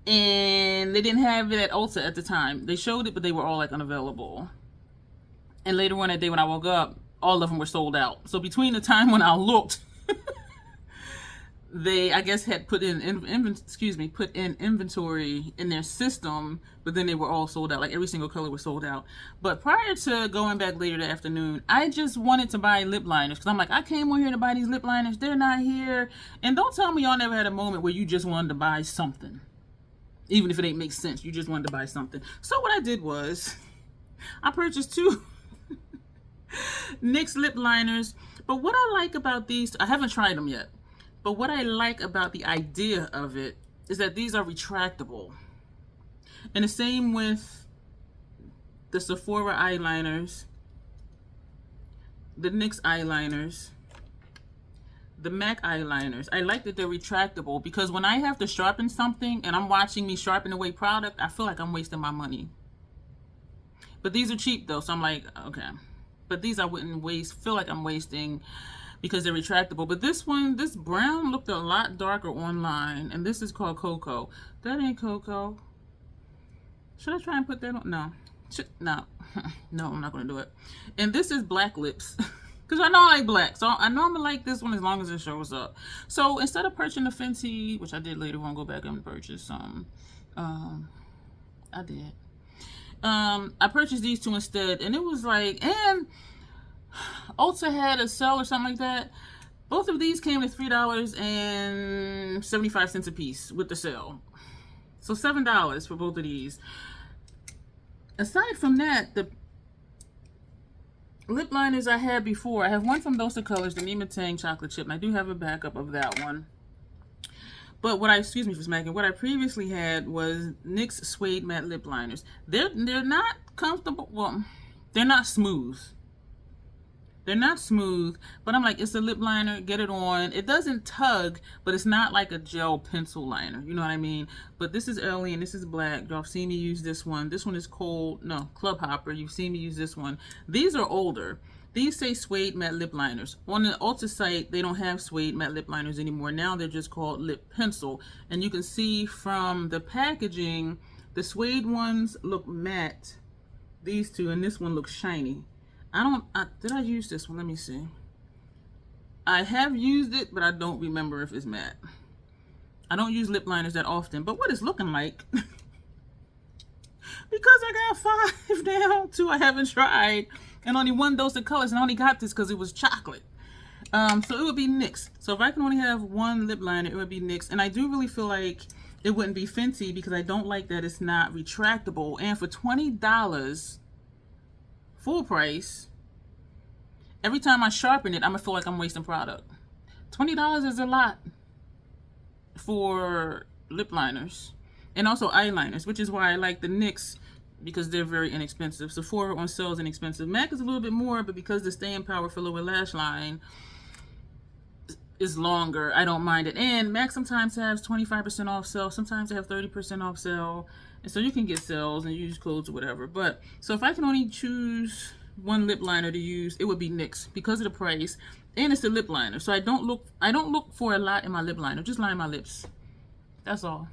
And they didn't have it at Ulta at the time. They showed it, but they were all like unavailable. And later on that day when I woke up, all of them were sold out. So between the time when I looked, they, I guess, had put in inventory in their system, but then they were all sold out. Like every single color was sold out. But prior to going back later that afternoon, I just wanted to buy lip liners because I'm like, I came on here to buy these lip liners. They're not here. And don't tell me y'all never had a moment where you just wanted to buy something, even if it ain't make sense. You just wanted to buy something. So what I did was, I purchased 2 NYX lip liners. But what I like about these, I haven't tried them yet. But what I like about the idea of it is that these are retractable. And the same with the Sephora eyeliners, the NYX eyeliners, the MAC eyeliners. I like that they're retractable because when I have to sharpen something and I'm watching me sharpen away product, I feel like I'm wasting my money. But these are cheap though, so I'm like, okay. But these I wouldn't feel like I'm wasting because they're retractable. But this one, this brown looked a lot darker online, and this is called Cocoa. That ain't Cocoa. Should I try and put that on? No. No. No, I'm not going to do it. And this is Black Lips. Because I know I like black. So I know I'm going to like this one as long as it shows up. So instead of purchasing the Fenty, which I did later on, go back and purchase some. I did. I purchased these 2 instead. And it was like, and Ulta had a sale or something like that. Both of these came to $3.75 a piece with the sale. So $7 for both of these. Aside from that, the lip liners I had before, I have one from Those Colors, the Nima Tang Chocolate Chip, and I do have a backup of that one. But what I, excuse me for smacking, what I previously had was NYX Suede Matte Lip Liners. They're not comfortable, well, they're not smooth. They're not smooth, but I'm like, it's a lip liner, get it on. It doesn't tug, but it's not like a gel pencil liner. You know what I mean? But this is early and this is black. Y'all have seen me use this one. This one is Club Hopper. You've seen me use this one. These are older. These say Suede Matte Lip Liners. On the Ulta site, they don't have Suede Matte Lip Liners anymore. Now they're just called Lip Pencil. And you can see from the packaging, the suede ones look matte. These two, and this one looks shiny. Did I use this one? Let me see. I have used it, but I don't remember if it's matte. I don't use lip liners that often, but what it's looking like, because I got 5 now, 2 I haven't tried, and only 1 dose of colors, and I only got this because it was chocolate. So it would be NYX. So if I can only have 1 lip liner, it would be NYX. And I do really feel like it wouldn't be Fenty because I don't like that it's not retractable. And for $20 full price, every time I sharpen it, I'm gonna feel like I'm wasting product. $20 is a lot for lip liners and also eyeliners, which is why I like the NYX, because they're very inexpensive. Sephora on sale is inexpensive. MAC is a little bit more, but because the staying power for lower lash line is longer, I don't mind it. And MAC sometimes has 25% off sale. Sometimes they have 30% off sale. And so you can get sales and use codes or whatever. But so if I can only choose 1 lip liner to use, it would be NYX because of the price. And it's a lip liner. So I don't look for a lot in my lip liner. Just line my lips. That's all.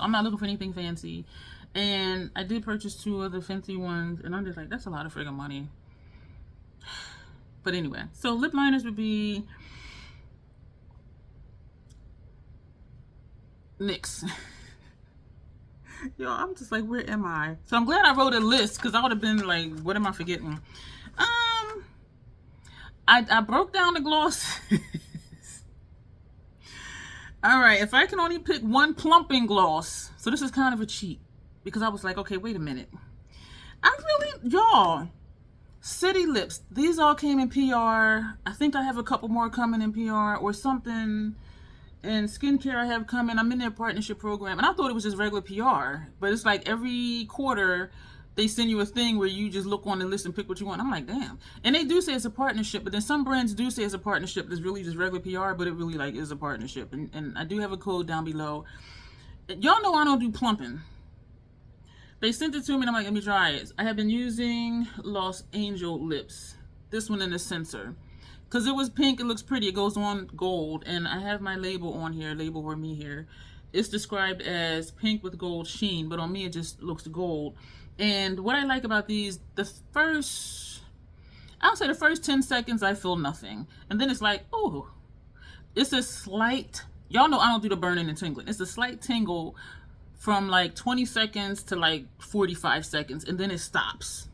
I'm not looking for anything fancy. And I did purchase 2 of the Fenty ones, and I'm just like, that's a lot of friggin' money. But anyway, so lip liners would be NYX. Yo, I'm just like, where am I? So I'm glad I wrote a list, because I would have been like, what am I forgetting? I broke down the glosses. All right, if I can only pick 1 plumping gloss, so this is kind of a cheat, because I was like, okay, wait a minute. Y'all, City Lips, these all came in PR. I think I have a couple more coming in PR or something. And skincare I have coming. I'm in their partnership program. And I thought it was just regular PR. But it's like every quarter, they send you a thing where you just look on the list and pick what you want. I'm like, damn. And they do say it's a partnership, but then some brands do say it's a partnership that's really just regular PR, but it really like is a partnership. And I do have a code down below. Y'all know I don't do plumping. They sent it to me and I'm like, let me try it. I have been using Lost Angel Lips. This one in the sensor. Because it was pink, it looks pretty. It goes on gold. And I have my label on here, label for me here. It's described as pink with gold sheen, but on me it just looks gold. And what I like about these, I'll say the first 10 seconds I feel nothing. And then it's like, oh, it's a slight, y'all know I don't do the burning and tingling. It's a slight tingle from like 20 seconds to like 45 seconds, and then it stops.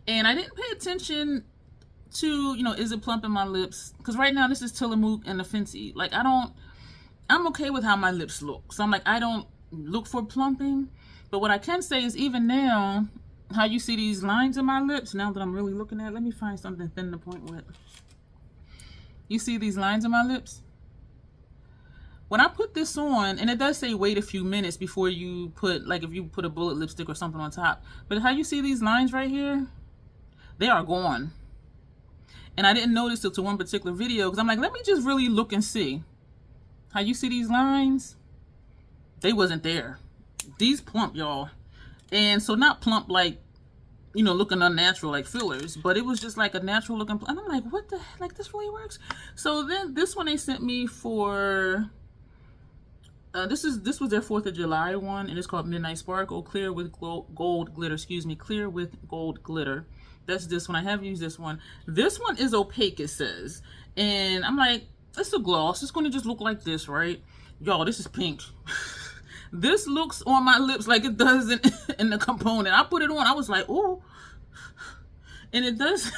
And I didn't pay attention to, is it plumping my lips? Because right now this is Tillamook and the Fenty. Like I'm okay with how my lips look. So I'm like, I don't look for plumping. But what I can say is even now, how you see these lines in my lips, now that I'm really looking at it, let me find something thin to point with. You see these lines in my lips? When I put this on, and it does say wait a few minutes before you put, like if you put a bullet lipstick or something on top. But how you see these lines right here? They are gone. And I didn't notice it to one particular video because I'm like, let me just really look and see. How you see these lines? They wasn't there. These plump, y'all. And so not plump like, looking unnatural like fillers, but it was just like a natural looking plump. And I'm like, what the heck? Like, this really works? So then this one they sent me for, this was their 4th of July one, and it's called Midnight Sparkle Clear with Gold Glitter. Clear with Gold Glitter. That's this one. I have used this one. This one is opaque, it says. And I'm like, it's a gloss. It's going to just look like this, right? Y'all, this is pink. This looks on my lips like it does in the component. I put it on. I was like, oh. And it does.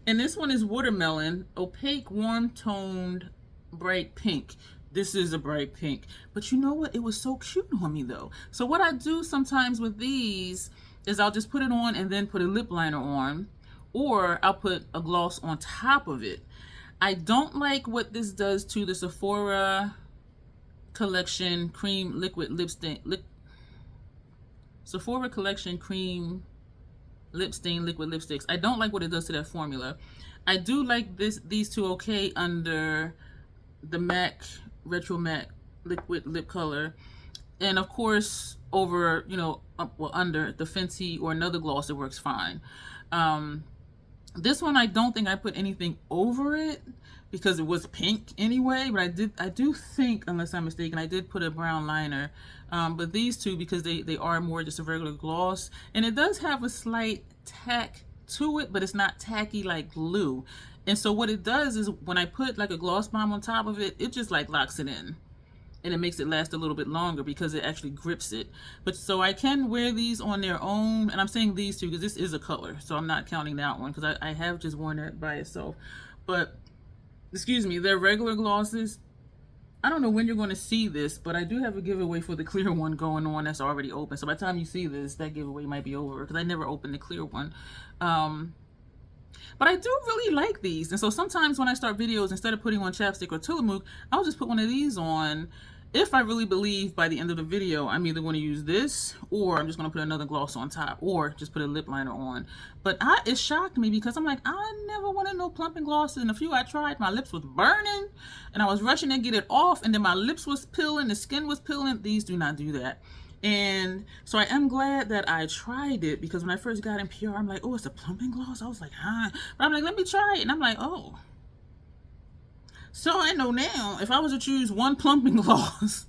And this one is Watermelon. Opaque, warm-toned, bright pink. This is a bright pink. But you know what? It was so cute on me, though. So what I do sometimes with these is I'll just put it on and then put a lip liner on. Or I'll put a gloss on top of it. I don't like what this does to the Sephora Collection Cream Liquid Lipstick. Sephora Collection Cream Lip Stain Liquid Lipsticks. I don't like what it does to that formula. I do like these two okay under the MAC Retro Matte Liquid Lip Color. And of course, over, under the Fenty or another gloss, it works fine. This one, I don't think I put anything over it because it was pink anyway, but I do think, unless I'm mistaken, I did put a brown liner. But these two, because they are more just a regular gloss, and it does have a slight tack to it, but it's not tacky like glue. And so what it does is when I put like a gloss bomb on top of it, it just like locks it in. and it makes it last a little bit longer because it actually grips it. But so I can wear these on their own, and I'm saying these two because this is a color, so I'm not counting that one because I have just worn that by itself. But excuse me, they're regular glosses. I don't know when you're going to see this, but I do have a giveaway for the clear one going on that's already open. So by the time you see this, that giveaway might be over because I never opened the clear one. But I do really like these. And so sometimes when I start videos, instead of putting on chapstick or Tillamook, I'll just put one of these on. If I really believe by the end of the video, I'm either going to use this or I'm just going to put another gloss on top or just put a lip liner on. But it shocked me because I'm like, I never wanted no plumping glosses. And a few I tried, my lips was burning and I was rushing to get it off. And then my lips was peeling, the skin was peeling. These do not do that. And so I am glad that I tried it because when I first got in PR, I'm like, oh, it's a plumping gloss. I was like, huh? But I'm like, let me try it. And I'm like, oh. So I know now, if I was to choose one plumping gloss,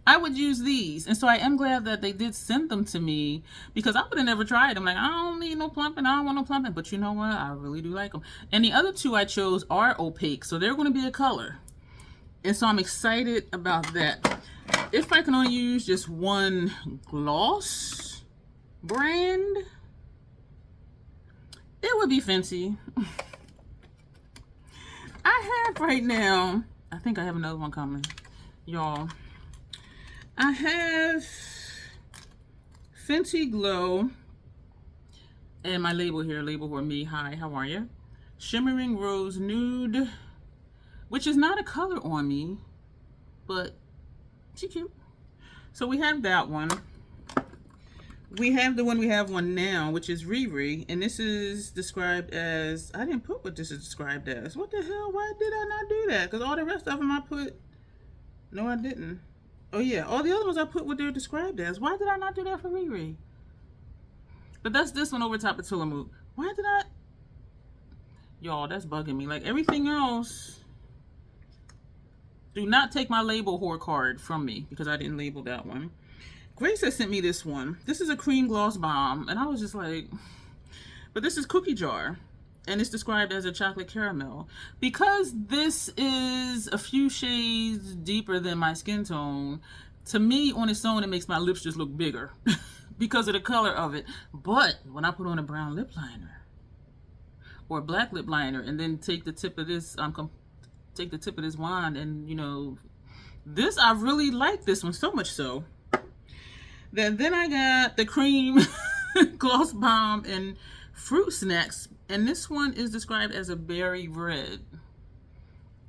I would use these. And so I am glad that they did send them to me because I would have never tried them. Like, I don't need no plumping. I don't want no plumping. But you know what? I really do like them. And the other two I chose are opaque. So they're going to be a color. And so I'm excited about that. If I can only use just one gloss brand, it would be Fenty. I have right now, I think I have another one coming, y'all. I have Fenty Glow, and my label here, label for me, hi, how are you? Shimmering Rose Nude, which is not a color on me, but she's cute. So we have that one. We have the one we have one now, which is Riri, and this is described as, I didn't put what this is described as. What the hell? Why did I not do that? Because all the rest of them I put, no I didn't. Oh yeah, all the other ones I put what they're described as. Why did I not do that for Riri? But that's this one over top of Tillamook. Why did I? Y'all, that's bugging me. Like everything else, do not take my label whore card from me because I didn't label that one. Grace has sent me this one. This is a cream gloss bomb, and I was just like, but this is Cookie Jar, and it's described as a chocolate caramel. Because this is a few shades deeper than my skin tone, to me, on its own, it makes my lips just look bigger because of the color of it. But when I put on a brown lip liner or a black lip liner, and then take the tip of this, take the tip of this wand, and you know, this, I really like this one so much so. Then I got the cream gloss bomb and fruit snacks, and this one is described as a berry red.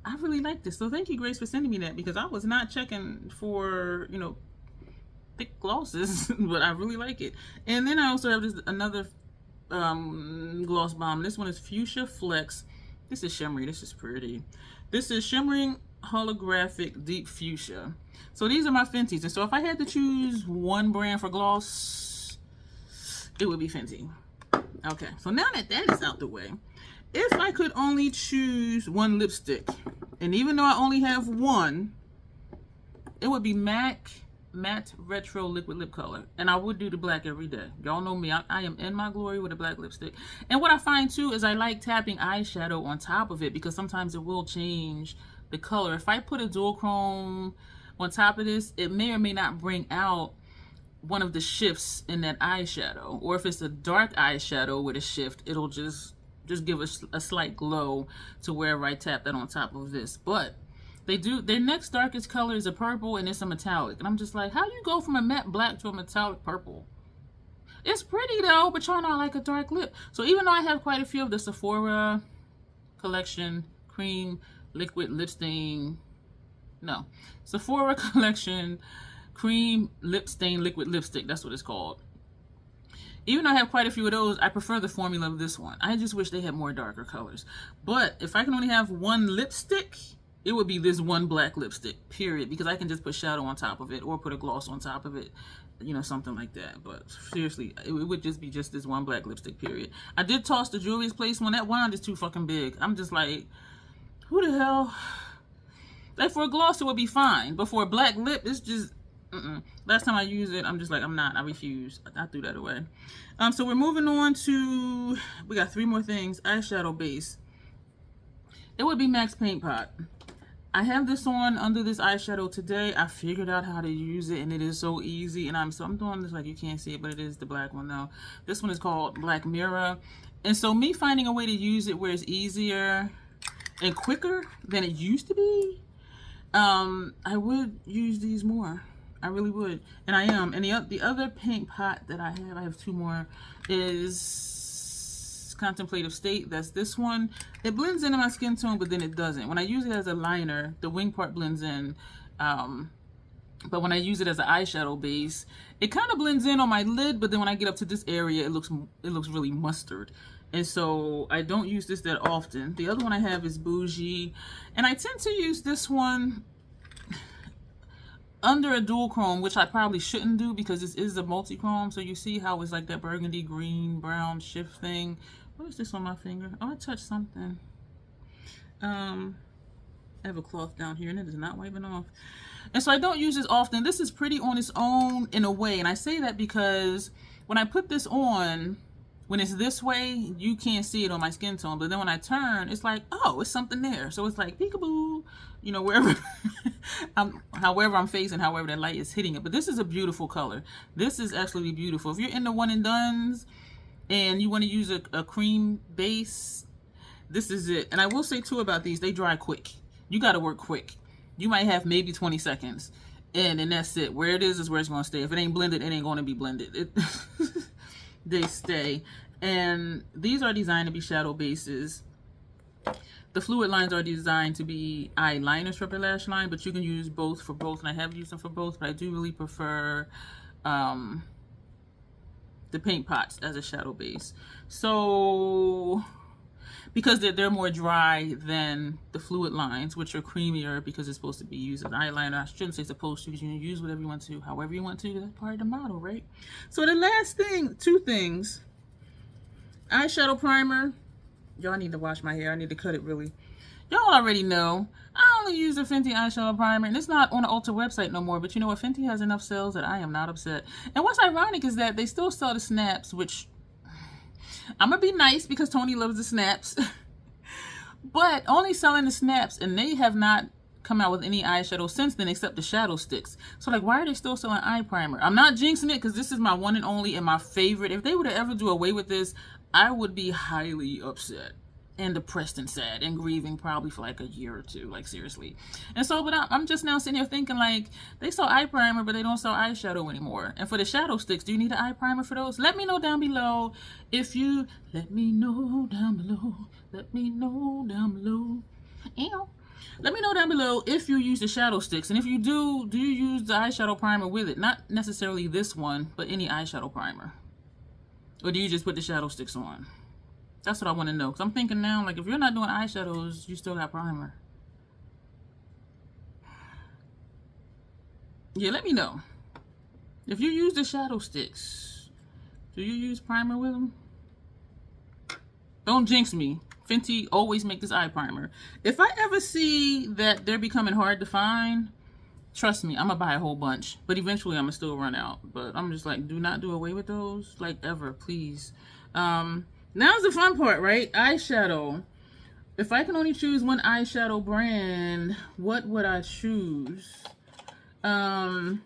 I really like this, so thank you, Grace, for sending me that because I was not checking for, you know, thick glosses, but I really like it. And then I also have this another gloss bomb. This one is Fuchsia Flex. This is shimmery. This is pretty. This is Shimmering Holographic Deep Fuchsia. So these are my Fenties. And so if I had to choose one brand for gloss, it would be Fenty. Okay, so now that that is out the way, if I could only choose one lipstick, and even though I only have one, it would be MAC Matte Retro Liquid Lip Color. And I would do the black every day. Y'all know me. I am in my glory with a black lipstick. And what I find too is I like tapping eyeshadow on top of it because sometimes it will change the color. If I put a dual chrome on top of this, it may or may not bring out one of the shifts in that eyeshadow. Or if it's a dark eyeshadow with a shift, it'll just give us a slight glow to wherever I tap that on top of this. But they do, their next darkest color is a purple and it's a metallic. And I'm just like, how do you go from a matte black to a metallic purple? It's pretty though, but y'all know I like a dark lip. So even though I have quite a few of the Sephora collection cream liquid lip stain, no, Sephora collection cream lip stain liquid lipstick, that's what it's called. Even though I have quite a few of those, I prefer the formula of this one. I just wish they had more darker colors. But if I can only have one lipstick, it would be this one black lipstick, period. Because I can just put shadow on top of it or put a gloss on top of it, you know, something like that. But seriously, it would just be just this one black lipstick, period. I did toss the Juvia's Place one. That wand is too fucking big. I'm just like, who the hell? Like for a gloss, it would be fine. But for a black lip, it's just, last time I used it, I'm just like, I refuse. I threw that away. So we're moving on to, we got 3 more things. Eyeshadow base. It would be MAC's Paint Pot. I have this on under this eyeshadow today. I figured out how to use it, and it is so easy. And I'm doing this like you can't see it, but it is the black one though. This one is called Black Mirror. And so me finding a way to use it where it's easier and quicker than it used to be, I would use these more. I really would. And I am. And the other paint pot that I have two more, is Contemplative State. That's this one. It blends into my skin tone, but then it doesn't. When I use it as a liner, the wing part blends in. But when I use it as an eyeshadow base, it kind of blends in on my lid, but then when I get up to this area, it looks really mustard. And so I don't use this that often. The other one I have is Bougie, and I tend to use this one under a dual chrome, which I probably shouldn't do because this is a multi-chrome. So you see how it's like that burgundy, green, brown shift thing. What is this on my finger? Oh, I touched something. I have a cloth down here and it is not wiping off. And so I don't use this often. This is pretty on its own in a way. And I say that because when I put this on, when it's this way, you can't see it on my skin tone. But then when I turn, it's like, oh, it's something there. So it's like peekaboo, you know, wherever, however I'm facing, however that light is hitting it. But this is a beautiful color. This is absolutely beautiful. If you're into one and dones and you want to use a cream base, this is it. And I will say too about these, they dry quick. You got to work quick. You might have maybe 20 seconds. And then that's it. Where it is where it's going to stay. If it ain't blended, it ain't going to be blended. They stay. And these are designed to be shadow bases. The fluid lines are designed to be eyeliner strip and lash line, but you can use both for both, and I have used them for both, but I do really prefer the paint pots as a shadow base. So because they're more dry than the fluid lines, which are creamier because it's supposed to be used as eyeliner. I shouldn't say supposed to, because you can use whatever you want to, however you want to. That's part of the model, right? So the last thing, two things. Eyeshadow primer. Y'all need to wash my hair. I need to cut it really. Y'all already know. I only use the Fenty eyeshadow primer, and it's not on the Ulta website no more, but you know what? Fenty has enough sales that I am not upset. And what's ironic is that they still sell the snaps, which I'm going to be nice because Tony loves the snaps. But only selling the snaps, and they have not come out with any eyeshadow since then except the shadow sticks. So like, why are they still selling eye primer? I'm not jinxing it because this is my one and only and my favorite. If they were to ever do away with this, I would be highly upset and depressed and sad and grieving probably for like a year or two, like seriously. And so, but I'm just now sitting here thinking like, they sell eye primer, but they don't sell eyeshadow anymore. And for the shadow sticks, do you need an eye primer for those? Let me know down below if you, let me know down below. Let me know down below. Ew. Let me know down below if you use the shadow sticks. And if you do you use the eyeshadow primer with it? Not necessarily this one, but any eyeshadow primer. Or do you just put the shadow sticks on? That's what I want to know. Because I'm thinking now, like, if you're not doing eyeshadows, you still got primer. Yeah, let me know. If you use the shadow sticks, do you use primer with them? Don't jinx me. Fenty always make this eye primer. If I ever see that they're becoming hard to find, trust me, I'm gonna buy a whole bunch. But eventually I'm gonna still run out. But I'm just like, do not do away with those, like, ever, please. Now's the fun part, right? Eyeshadow. If I can only choose one eyeshadow brand, what would I choose? And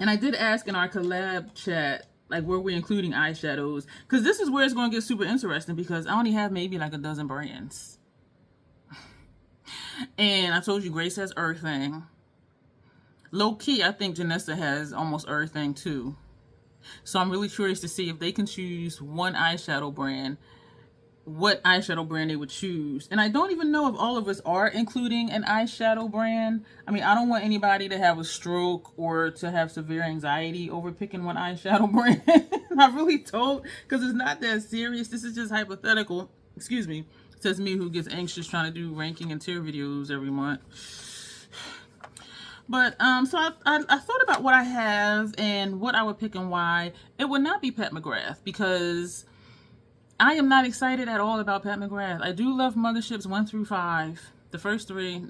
I did ask in our collab chat, like, were we including eyeshadows? Because this is where it's going to get super interesting, because I only have maybe like a dozen brands. And I told you Grace has Earthing. Low key, I think Janessa has almost everything too. So I'm really curious to see if they can choose one eyeshadow brand, what eyeshadow brand they would choose. And I don't even know if all of us are including an eyeshadow brand. I mean, I don't want anybody to have a stroke or to have severe anxiety over picking one eyeshadow brand. I really don't, because it's not that serious. This is just hypothetical. Excuse me. Says me, who gets anxious trying to do ranking and tier videos every month. But, so I thought about what I have and what I would pick and why. It would not be Pat McGrath, because I am not excited at all about Pat McGrath. I do love Motherships 1 through 5. The first three.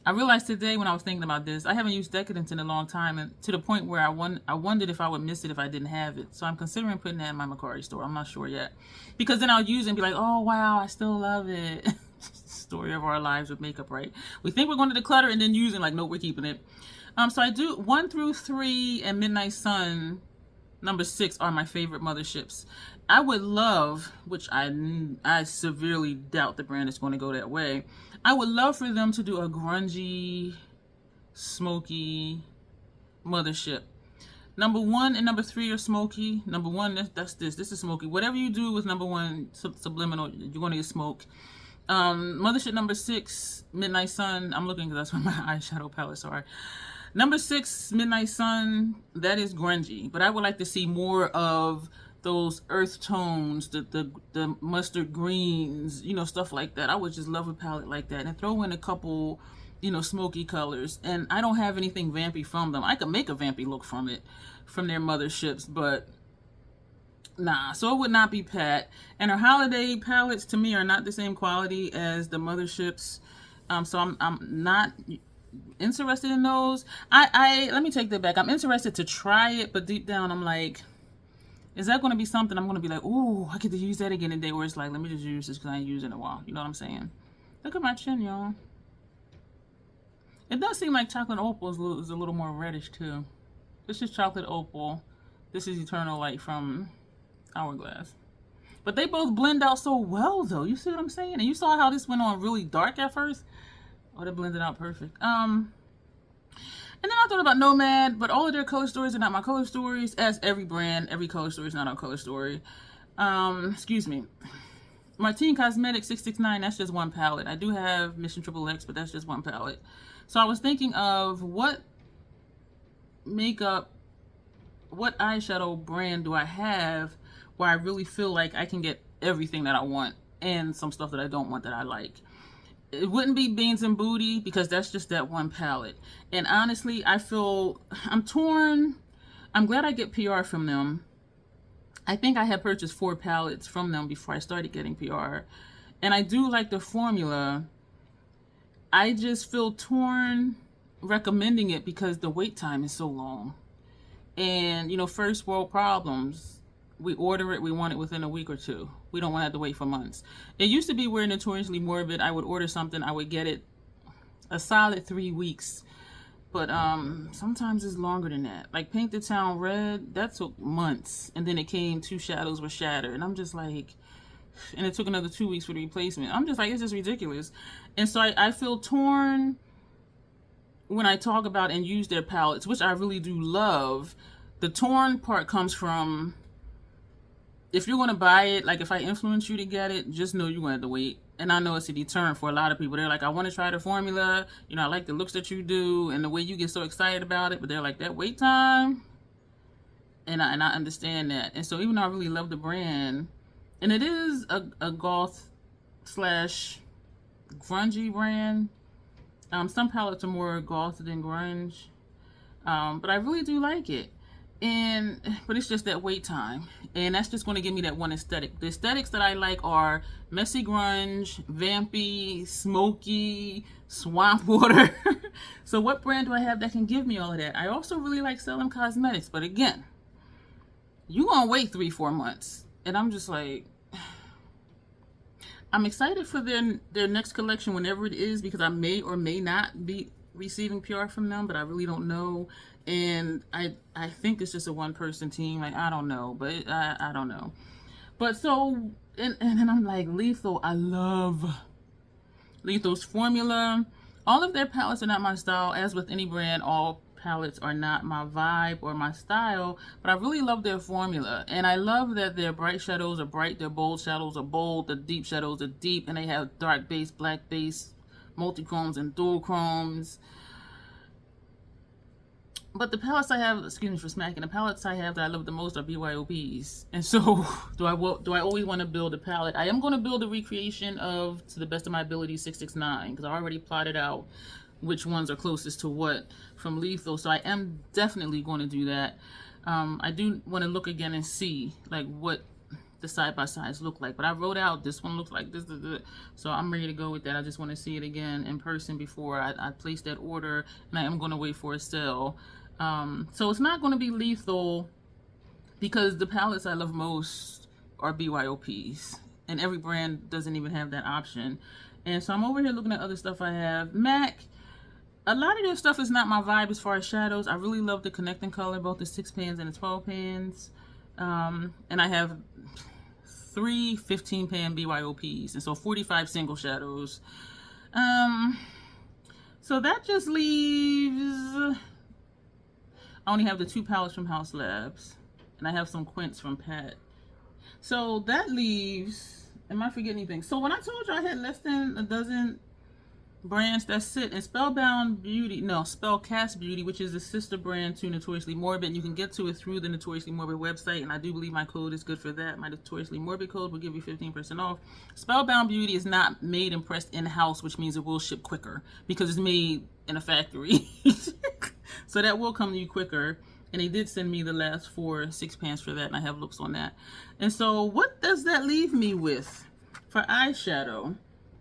I realized today when I was thinking about this, I haven't used Decadence in a long time, and to the point where I wondered if I would miss it if I didn't have it. So I'm considering putting that in my Macari store. I'm not sure yet. Because then I'll use it and be like, oh, wow, I still love it. Story of our lives with makeup, right? We think we're going to declutter and then using, like, no, we're keeping it. So I do 1 through 3 and Midnight Sun number 6 are my favorite motherships. I would love, which I severely doubt the brand is going to go that way. I would love for them to do a grungy, smoky mothership. Number 1 and number 3 are smoky. Number 1, that's this. This is smoky. Whatever you do with number 1, subliminal, you're going to get smoke. Mothership number 6, Midnight Sun. I'm looking because that's where my eyeshadow palettes are. Number 6, Midnight Sun, that is grungy. But I would like to see more of those earth tones, the mustard greens, you know, stuff like that. I would just love a palette like that. And throw in a couple, you know, smoky colors. And I don't have anything vampy from them. I could make a vampy look from it, from their motherships, but nah. So it would not be Pat. And her holiday palettes, to me, are not the same quality as the motherships. So I'm not interested in those. Let me take that back. I'm interested to try it, but deep down I'm like, is that going to be something I'm going to be like, ooh, I get to use that again today, where it's like, let me just use this because I ain't used it in a while. You know what I'm saying? Look at my chin, y'all. It does seem like chocolate opal is a little more reddish too. This is chocolate opal. This is Eternal Light from Hourglass. But they both blend out so well though. You see what I'm saying? And you saw how this went on really dark at first. Oh, they blended out perfect. And then I thought about Nomad, but all of their color stories are not my color stories. As every brand, every color story is not our color story. Excuse me. Martine Cosmetics 669, that's just one palette. I do have Mission Triple X, but that's just one palette. So I was thinking of what makeup, what eyeshadow brand do I have where I really feel like I can get everything that I want and some stuff that I don't want that I like. It wouldn't be Beans and Booty because that's just that one palette. And honestly, I feel I'm torn. I'm glad I get PR from them. I think I had purchased 4 palettes from them before I started getting PR. And I do like the formula. I just feel torn recommending it because the wait time is so long. And, you know, first world problems. We order it, we want it within a week or 2. We don't want to have to wait for months. It used to be where Notoriously Morbid, I would order something, I would get it a solid 3 weeks. But sometimes it's longer than that. Like Paint the Town Red, that took months. And then it came 2 shadows were shattered. And I'm just like, and it took another 2 weeks for the replacement. I'm just like, it's just ridiculous. And so I feel torn when I talk about and use their palettes, which I really do love. The torn part comes from, if you're going to buy it, like if I influence you to get it, just know you're going to have to wait. And I know it's a deterrent for a lot of people. They're like, I want to try the formula. You know, I like the looks that you do and the way you get so excited about it. But they're like, that wait time. And I understand that. And so even though I really love the brand, and it is a goth / grungy brand. Some palettes are more goth than grunge. But I really do like it. But it's just that wait time, and that's just going to give me that one aesthetic. The aesthetics that I like are messy grunge, vampy, smoky, swamp water. So what brand do I have that can give me all of that? I also really like Selim Cosmetics, but again, you gonna wait 3-4 months, and I'm just like, I'm excited for their next collection whenever it is, because I may or may not be receiving PR from them, but I really don't know. And I think it's just a one-person team. Like, I don't know, but I don't know. But so, and I'm like, Lethal, I love Lethal's formula. All of their palettes are not my style. As with any brand, all palettes are not my vibe or my style, but I really love their formula. And I love that their bright shadows are bright, their bold shadows are bold, the deep shadows are deep, and they have dark base, black base, multi-chromes and dual chromes. But the palettes I have, excuse me for smacking, the palettes I have that I love the most are BYOBs. And so, do I always want to build a palette? I am going to build a recreation of, to the best of my ability, 669, because I already plotted out which ones are closest to what from Lethal. So I am definitely going to do that. I do want to look again and see like what the side-by-sides look like. But I wrote out, this one looks like this. So I'm ready to go with that. I just want to see it again in person before I place that order. And I am going to wait for a sale. So it's not going to be Lethal, because the palettes I love most are BYOPs, and every brand doesn't even have that option. And so I'm over here looking at other stuff I have. MAC, a lot of their stuff is not my vibe as far as shadows. I really love the connecting color, both the 6 pans and the 12 pans. And I have 3 15-pan BYOPs, and so 45 single shadows. So that just leaves, I only have the 2 palettes from House Labs, and I have some quints from Pat. So that leaves, am I forgetting anything? So when I told you I had less than a dozen brands, that's it. And Spellbound Beauty, no, Spellcast Beauty, which is the sister brand to Notoriously Morbid, and you can get to it through the Notoriously Morbid website, and I do believe my code is good for that. My Notoriously Morbid code will give you 15% off. Spellbound Beauty is not made and pressed in-house, which means it will ship quicker because it's made in a factory. So that will come to you quicker. And they did send me the last 4 6 pans for that, and I have looks on that. And so what does that leave me with for eyeshadow?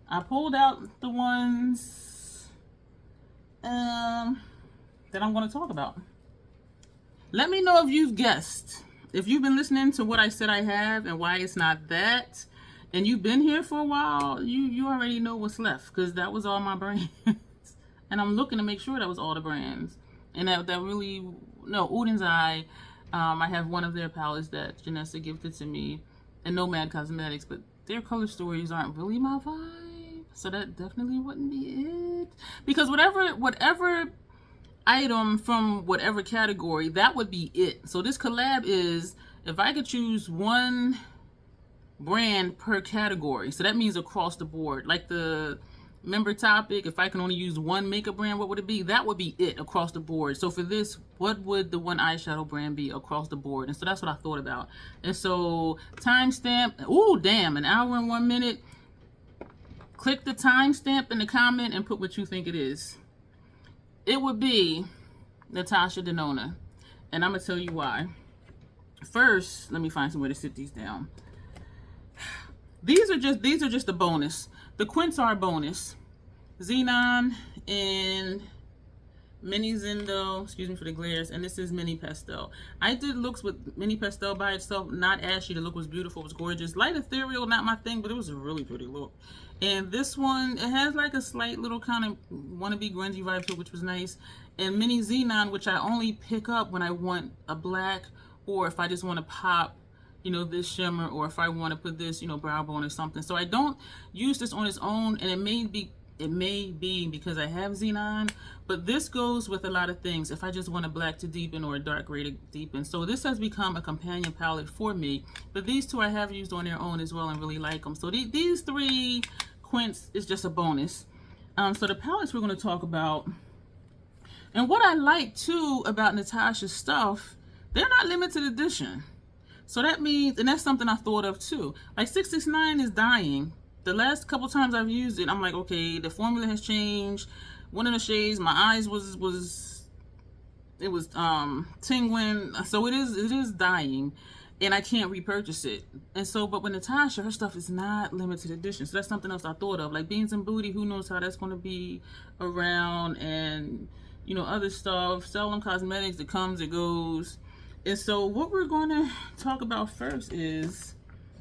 I pulled out the ones that I'm going to talk about. Let me know if you've guessed. If you've been listening to what I said I have and why it's not that, and you've been here for a while, you already know what's left, because that was all my brands. And I'm looking to make sure that was all the brands. And that really, no, Udin's Eye, I have one of their palettes that Janessa gifted to me, and Nomad Cosmetics, but their color stories aren't really my vibe, so that definitely wouldn't be it. Because whatever item from whatever category, that would be it. So this collab is, if I could choose one brand per category, so that means across the board, like the member topic, if I can only use one makeup brand, what would it be? That would be it across the board. So for this, what would the one eyeshadow brand be across the board? And so that's what I thought about. And so timestamp, oh damn, 1 hour and 1 minute. Click the timestamp in the comment and put what you think it is. It would be Natasha Denona, and I'm gonna tell you why. First, let me find somewhere to sit these down. These are just a bonus. The quints are a bonus. Xenon and Mini Zindo, excuse me for the glares, and this is Mini Pastel. I did looks with Mini Pastel by itself, not ashy. The look was beautiful, it was gorgeous. Light ethereal, not my thing, but it was a really pretty look. And this one, it has like a slight little kind of wannabe grungy vibe to it, which was nice. And Mini Xenon, which I only pick up when I want a black, or if I just want to pop, you know, this shimmer, or if I want to put this, you know, brow bone or something. So I don't use this on its own, and it may be because I have Xenon, but this goes with a lot of things if I just want a black to deepen or a dark gray to deepen. So this has become a companion palette for me, but these two I have used on their own as well and really like them. So these 3 quints is just a bonus. So the palettes we're going to talk about, and what I like too about Natasha's stuff, they're not limited edition. So that means, and that's something I thought of too. Like 669 is dying. The last couple times I've used it, I'm like, okay, the formula has changed. One of the shades, my eyes was tingling. So it is dying, and I can't repurchase it. And so, but with Natasha, her stuff is not limited edition. So that's something else I thought of. Like Beans and Booty, who knows how that's going to be around, and you know, other stuff. Seldom Cosmetics, it comes, it goes. And so what we're going to talk about first is,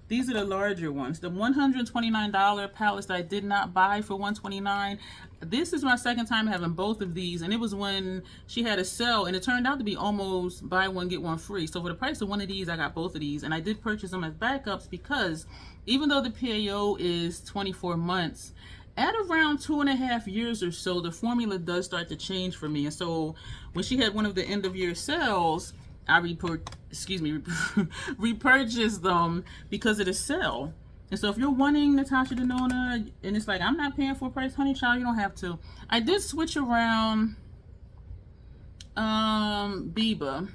these are the larger ones. The $129 palettes that I did not buy for $129. This is my second time having both of these, and it was when she had a sale, and it turned out to be almost buy one get one free. So for the price of one of these, I got both of these, and I did purchase them as backups because even though the PAO is 24 months, at around 2.5 years or so, the formula does start to change for me. And so when she had one of the end of year sales, I repurchased them because of the sale. And so if you're wanting Natasha Denona, and it's like, I'm not paying for a price, honey child, you don't have to. I did switch around Biba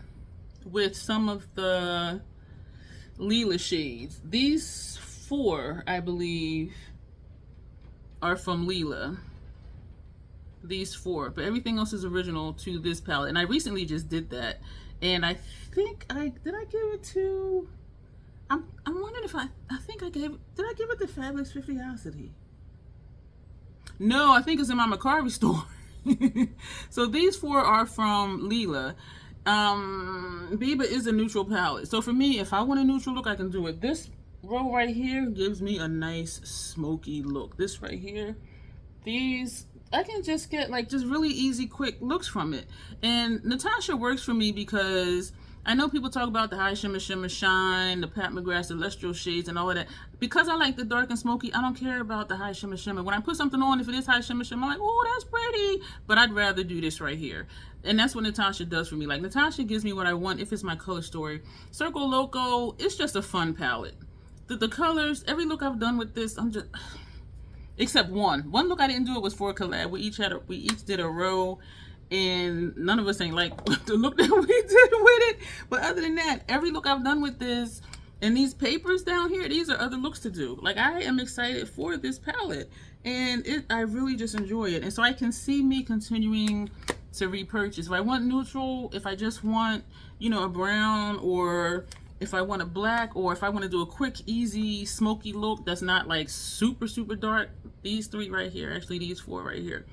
with some of the Lila shades. These 4, I believe, are from Lila. These 4, but everything else is original to this palette. And I recently just did that. And I think did I give it to, I'm wondering if I think I gave, did I give it to Fabulous Fiftiosity? No, I think it's in my Macari store. So these 4 are from Lila. Biba is a neutral palette. So for me, if I want a neutral look, I can do it. This row right here gives me a nice smoky look. This right here, these, I can just get like just really easy, quick looks from it. And Natasha works for me because I know people talk about the high shimmer, shimmer, shine, the Pat McGrath celestial shades and all of that. Because I like the dark and smoky, I don't care about the high shimmer, shimmer. When I put something on, if it is high shimmer, shimmer, I'm like, oh, that's pretty. But I'd rather do this right here. And that's what Natasha does for me. Like, Natasha gives me what I want if it's my color story. Circle Loco, it's just a fun palette. The colors, every look I've done with this, I'm just... Except one look I didn't do, it was for a collab. We each did a row, and none of us ain't like the look that we did with it. But other than that, every look I've done with this, and these papers down here, these are other looks to do. Like, I am excited for this palette, and I really just enjoy it. And so I can see me continuing to repurchase. If I want neutral, if I just want, you know, a brown, or if I want a black, or if I want to do a quick, easy, smoky look that's not like super, super dark, these three right here, actually these four right here.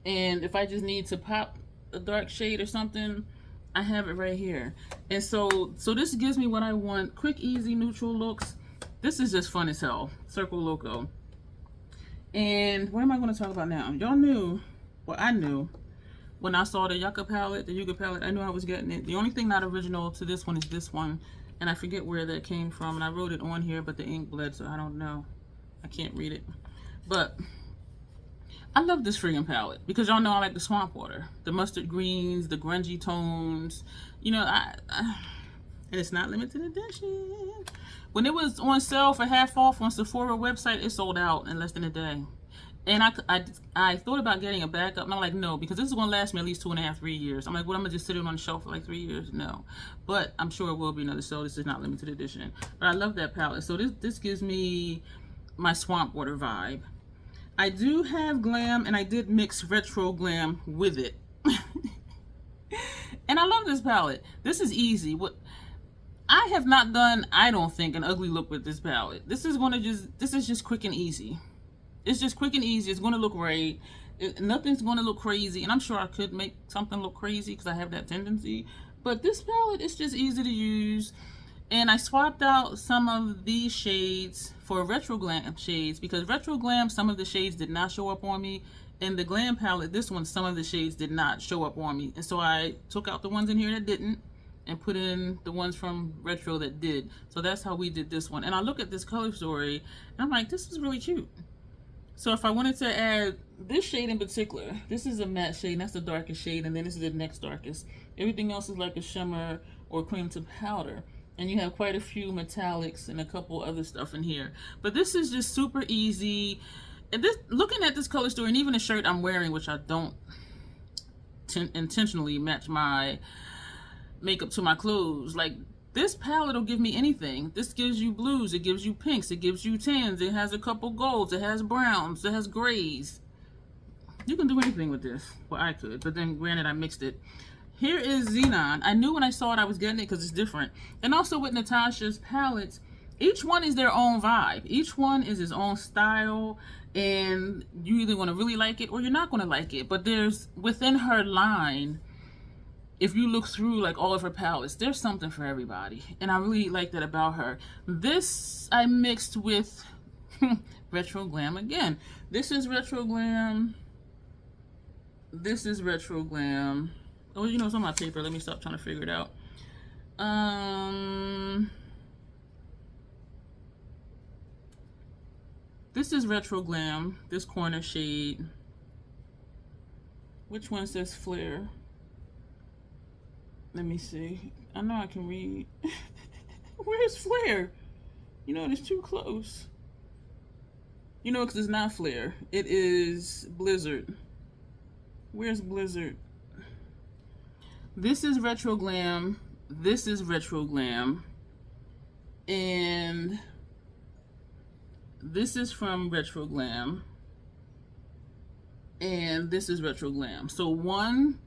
And if I just need to pop a dark shade or something, I have it right here. And so this gives me what I want, quick, easy, neutral looks. This is just fun as hell. Circle Loco. And what am I going to talk about now? Y'all knew, well, I knew when I saw the Yucca palette, the Yucca palette, I knew I was getting it. The only thing not original to this one is this one. And I forget where that came from, and I wrote it on here, but the ink bled, so I don't know. I can't read it. But I love this friggin' palette because y'all know I like the swamp water, the mustard greens, the grungy tones. You know, and it's not limited edition. When it was on sale for half off on Sephora website, it sold out in less than a day. And I thought about getting a backup, and I'm like, no, because this is going to last me at least 2.5, 3 years. I'm like, well, I'm going to just sit it on the shelf for like 3 years? No. But I'm sure it will be another sale. This is not limited edition. But I love that palette. So this gives me my swamp water vibe. I do have glam, and I did mix retro glam with it. And I love this palette. This is easy. What I have not done, I don't think, an ugly look with this palette. This is just quick and easy. It's just quick and easy. It's going to look right. Nothing's going to look crazy. And I'm sure I could make something look crazy because I have that tendency. But this palette is just easy to use. And I swapped out some of these shades for Retro Glam shades because Retro Glam, some of the shades did not show up on me. And the Glam palette, this one, some of the shades did not show up on me. And so I took out the ones in here that didn't and put in the ones from Retro that did. So that's how we did this one. And I look at this color story and I'm like, this is really cute. So if I wanted to add this shade in particular, this is a matte shade, and that's the darkest shade, and then this is the next darkest. Everything else is like a shimmer or cream to powder. And you have quite a few metallics and a couple other stuff in here. But this is just super easy. And this, looking at this color story, and even the shirt I'm wearing, which I don't intentionally match my makeup to my clothes, like, this palette will give me anything. This gives you blues, it gives you pinks, it gives you tans, it has a couple golds, it has browns, it has grays. You can do anything with this. Well, I could, but then granted I mixed it. Here is Xenon. I knew when I saw it I was getting it because it's different. And also with Natasha's palettes, each one is their own vibe. Each one is its own style, and you either want to really like it or you're not going to like it. But there's, within her line, if you look through like all of her palettes, there's something for everybody. And I really like that about her. This I mixed with Retro Glam again. This is Retro Glam. This is Retro Glam. Oh, you know, it's on my paper. Let me stop trying to figure it out. This is Retro Glam. This corner shade. Which one says Flare? Let me see. I know I can read. Where's Flare? You know, it's too close. You know, because it's not Flare. It is Blizzard. Where's Blizzard? This is Retro Glam. This is Retro Glam. And this is from Retro Glam. And this is Retro Glam. So 1,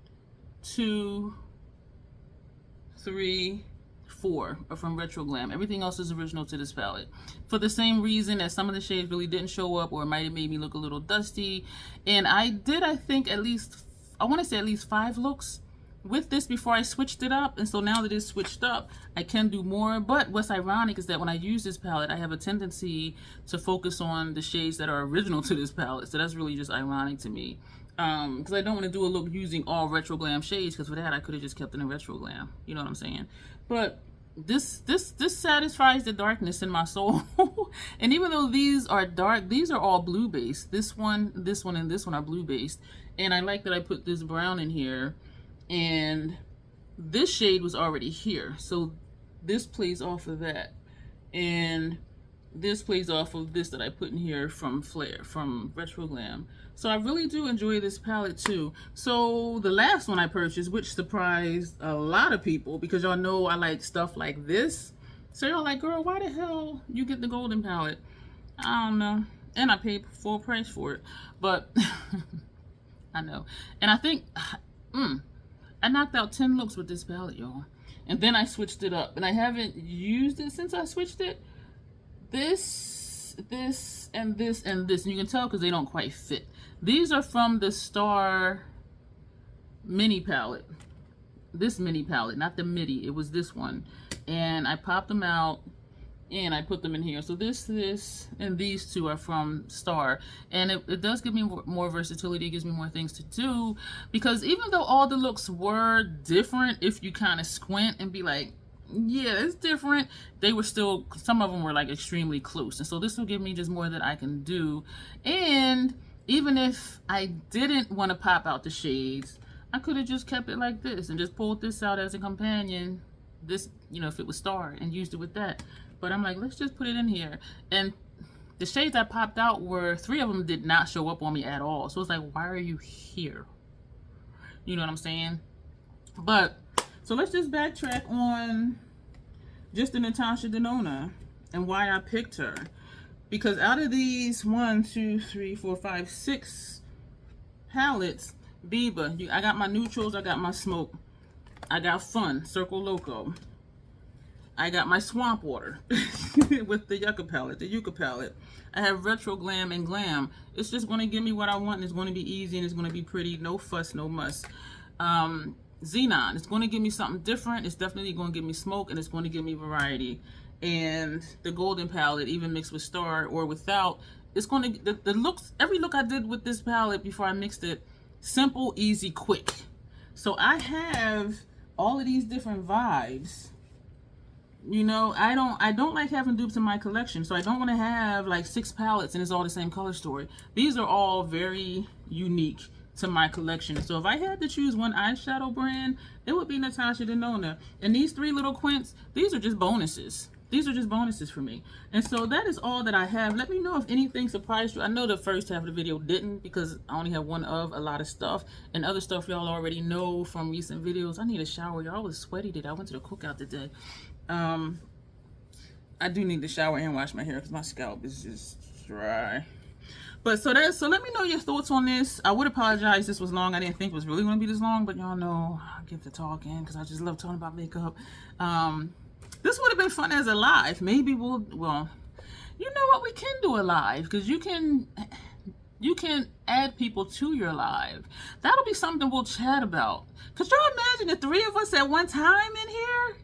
2, 3, 4 are from Retro Glam. Everything else is original to this palette. For the same reason that some of the shades really didn't show up, or it might have made me look a little dusty. And I did, I think, at least, I want to say at least 5 looks with this before I switched it up, and so now that it's switched up, I can do more. But what's ironic is that when I use this palette, I have a tendency to focus on the shades that are original to this palette. So that's really just ironic to me, because I don't want to do a look using all retro glam shades, because for that I could have just kept it in retro glam. You know what I'm saying? But this satisfies the darkness in my soul. And even though these are dark, these are all blue based. This one, and this one are blue based. And I like that I put this brown in here, and this shade was already here, so this plays off of that, and this plays off of this that I put in here from Flare, from Retro Glam. So I really do enjoy this palette too. So the last one I purchased, which surprised a lot of people, because y'all know I like stuff like this, so y'all like, girl, why the hell you get the golden palette? I don't know, and I paid full price for it, but I know. And I think I knocked out 10 looks with this palette, y'all. And then I switched it up, and I haven't used it since I switched it. This, and this, and this. And you can tell because they don't quite fit. These are from the Star mini palette. This mini palette, not the midi. It was this one. And I popped them out, and I put them in here. So this, and these two are from Star. And it does give me more versatility. It gives me more things to do. Because even though all the looks were different, if you kind of squint and be like, yeah, it's different, they were still, some of them were like extremely close. And so this will give me just more that I can do. And even if I didn't want to pop out the shades, I could have just kept it like this and just pulled this out as a companion. This, you know, if it was Star, and used it with that. But I'm like, let's just put it in here. And the shades I popped out were, 3 of them did not show up on me at all. So it's like, why are you here? You know what I'm saying? But, so let's just backtrack on just the Natasha Denona and why I picked her. Because out of these 1, 2, 3, 4, 5, 6 palettes, Biba, I got my neutrals, I got my smoke, I got Fun, Circle Loco. I got my Swamp Water with the Yucca palette, the Yucca palette. I have Retro Glam and Glam. It's just going to give me what I want, and it's going to be easy, and it's going to be pretty. No fuss, no muss. Xenon, it's going to give me something different. It's definitely going to give me smoke, and it's going to give me variety. And the Golden palette, even mixed with Star or without, it's going to, the looks, every look I did with this palette before I mixed it, simple, easy, quick. So I have all of these different vibes. You know, I don't like having dupes in my collection, so I don't want to have like 6 palettes and it's all the same color story. These are all very unique to my collection. So if I had to choose one eyeshadow brand, it would be Natasha Denona. And these 3 little quints, these are just bonuses. These are just bonuses for me. And so that is all that I have. Let me know if anything surprised you. I know the first half of the video didn't, because I only have one of a lot of stuff, and other stuff y'all already know from recent videos. I need a shower, y'all. I was sweaty today. I went to the cookout today. I do need to shower and wash my hair because my scalp is just dry. But so let me know your thoughts on this. I would apologize, this was long. I didn't think it was really going to be this long, but y'all know I get to talking because I just love talking about makeup. This would have been fun as a live. Maybe well, you know what, we can do a live, because you can add people to your live. That'll be something we'll chat about. Could y'all imagine the 3 of us at one time in here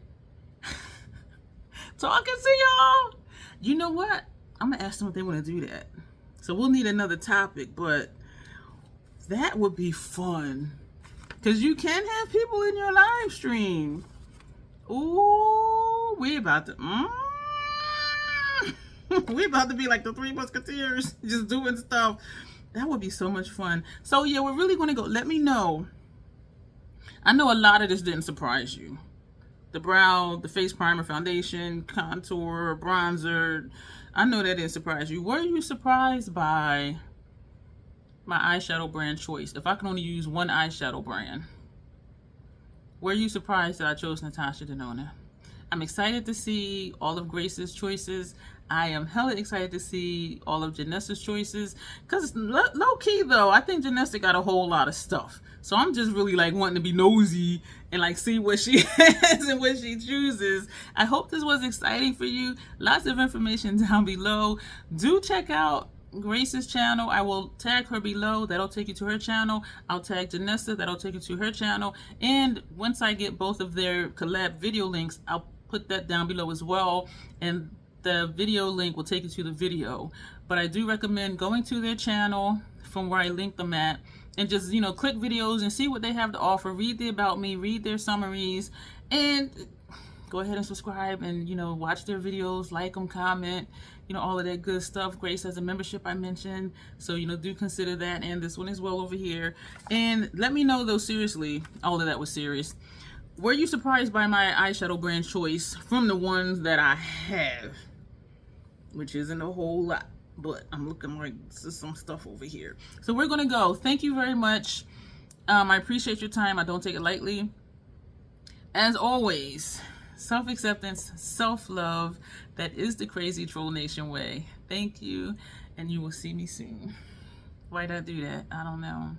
talking to y'all? You know what, I'm gonna ask them if they want to do that. So we'll need another topic, but that would be fun, because you can have people in your live stream. Ooh, we about to we about to be like the 3 Musketeers, just doing stuff. That would be so much fun. So yeah, we're really gonna go. Let me know. I know a lot of this didn't surprise you. The brow, the face primer, foundation, contour, bronzer. I know that didn't surprise you. Were you surprised by my eyeshadow brand choice? If I can only use one eyeshadow brand, were you surprised that I chose Natasha Denona? I'm excited to see all of Grace's choices. I am hella excited to see all of Janessa's choices. Because low key though, I think Janessa got a whole lot of stuff. So I'm just really like wanting to be nosy and like see what she has and what she chooses. I hope this was exciting for you. Lots of information down below. Do check out Grace's channel, I will tag her below. That'll take you to her channel. I'll tag Janessa. That'll take you to her channel. And once I get both of their collab video links, I'll put that down below as well. And the video link will take you to the video. But I do recommend going to their channel from where I link them at and just, you know, click videos and see what they have to offer. Read the about me, read their summaries, and go ahead and subscribe and, you know, watch their videos, like them, comment, you know, all of that good stuff. Grace has a membership I mentioned, so, you know, do consider that. And this one as well over here. And let me know though, seriously, all of that was serious. Were you surprised by my eyeshadow brand choice from the ones that I have? Which isn't a whole lot, but I'm looking like some stuff over here. So we're gonna go. Thank you very much. I appreciate your time. I don't take it lightly. As always, self-acceptance, self-love. That is the Crazy Troll Nation way. Thank you, and you will see me soon. Why'd I do that? I don't know.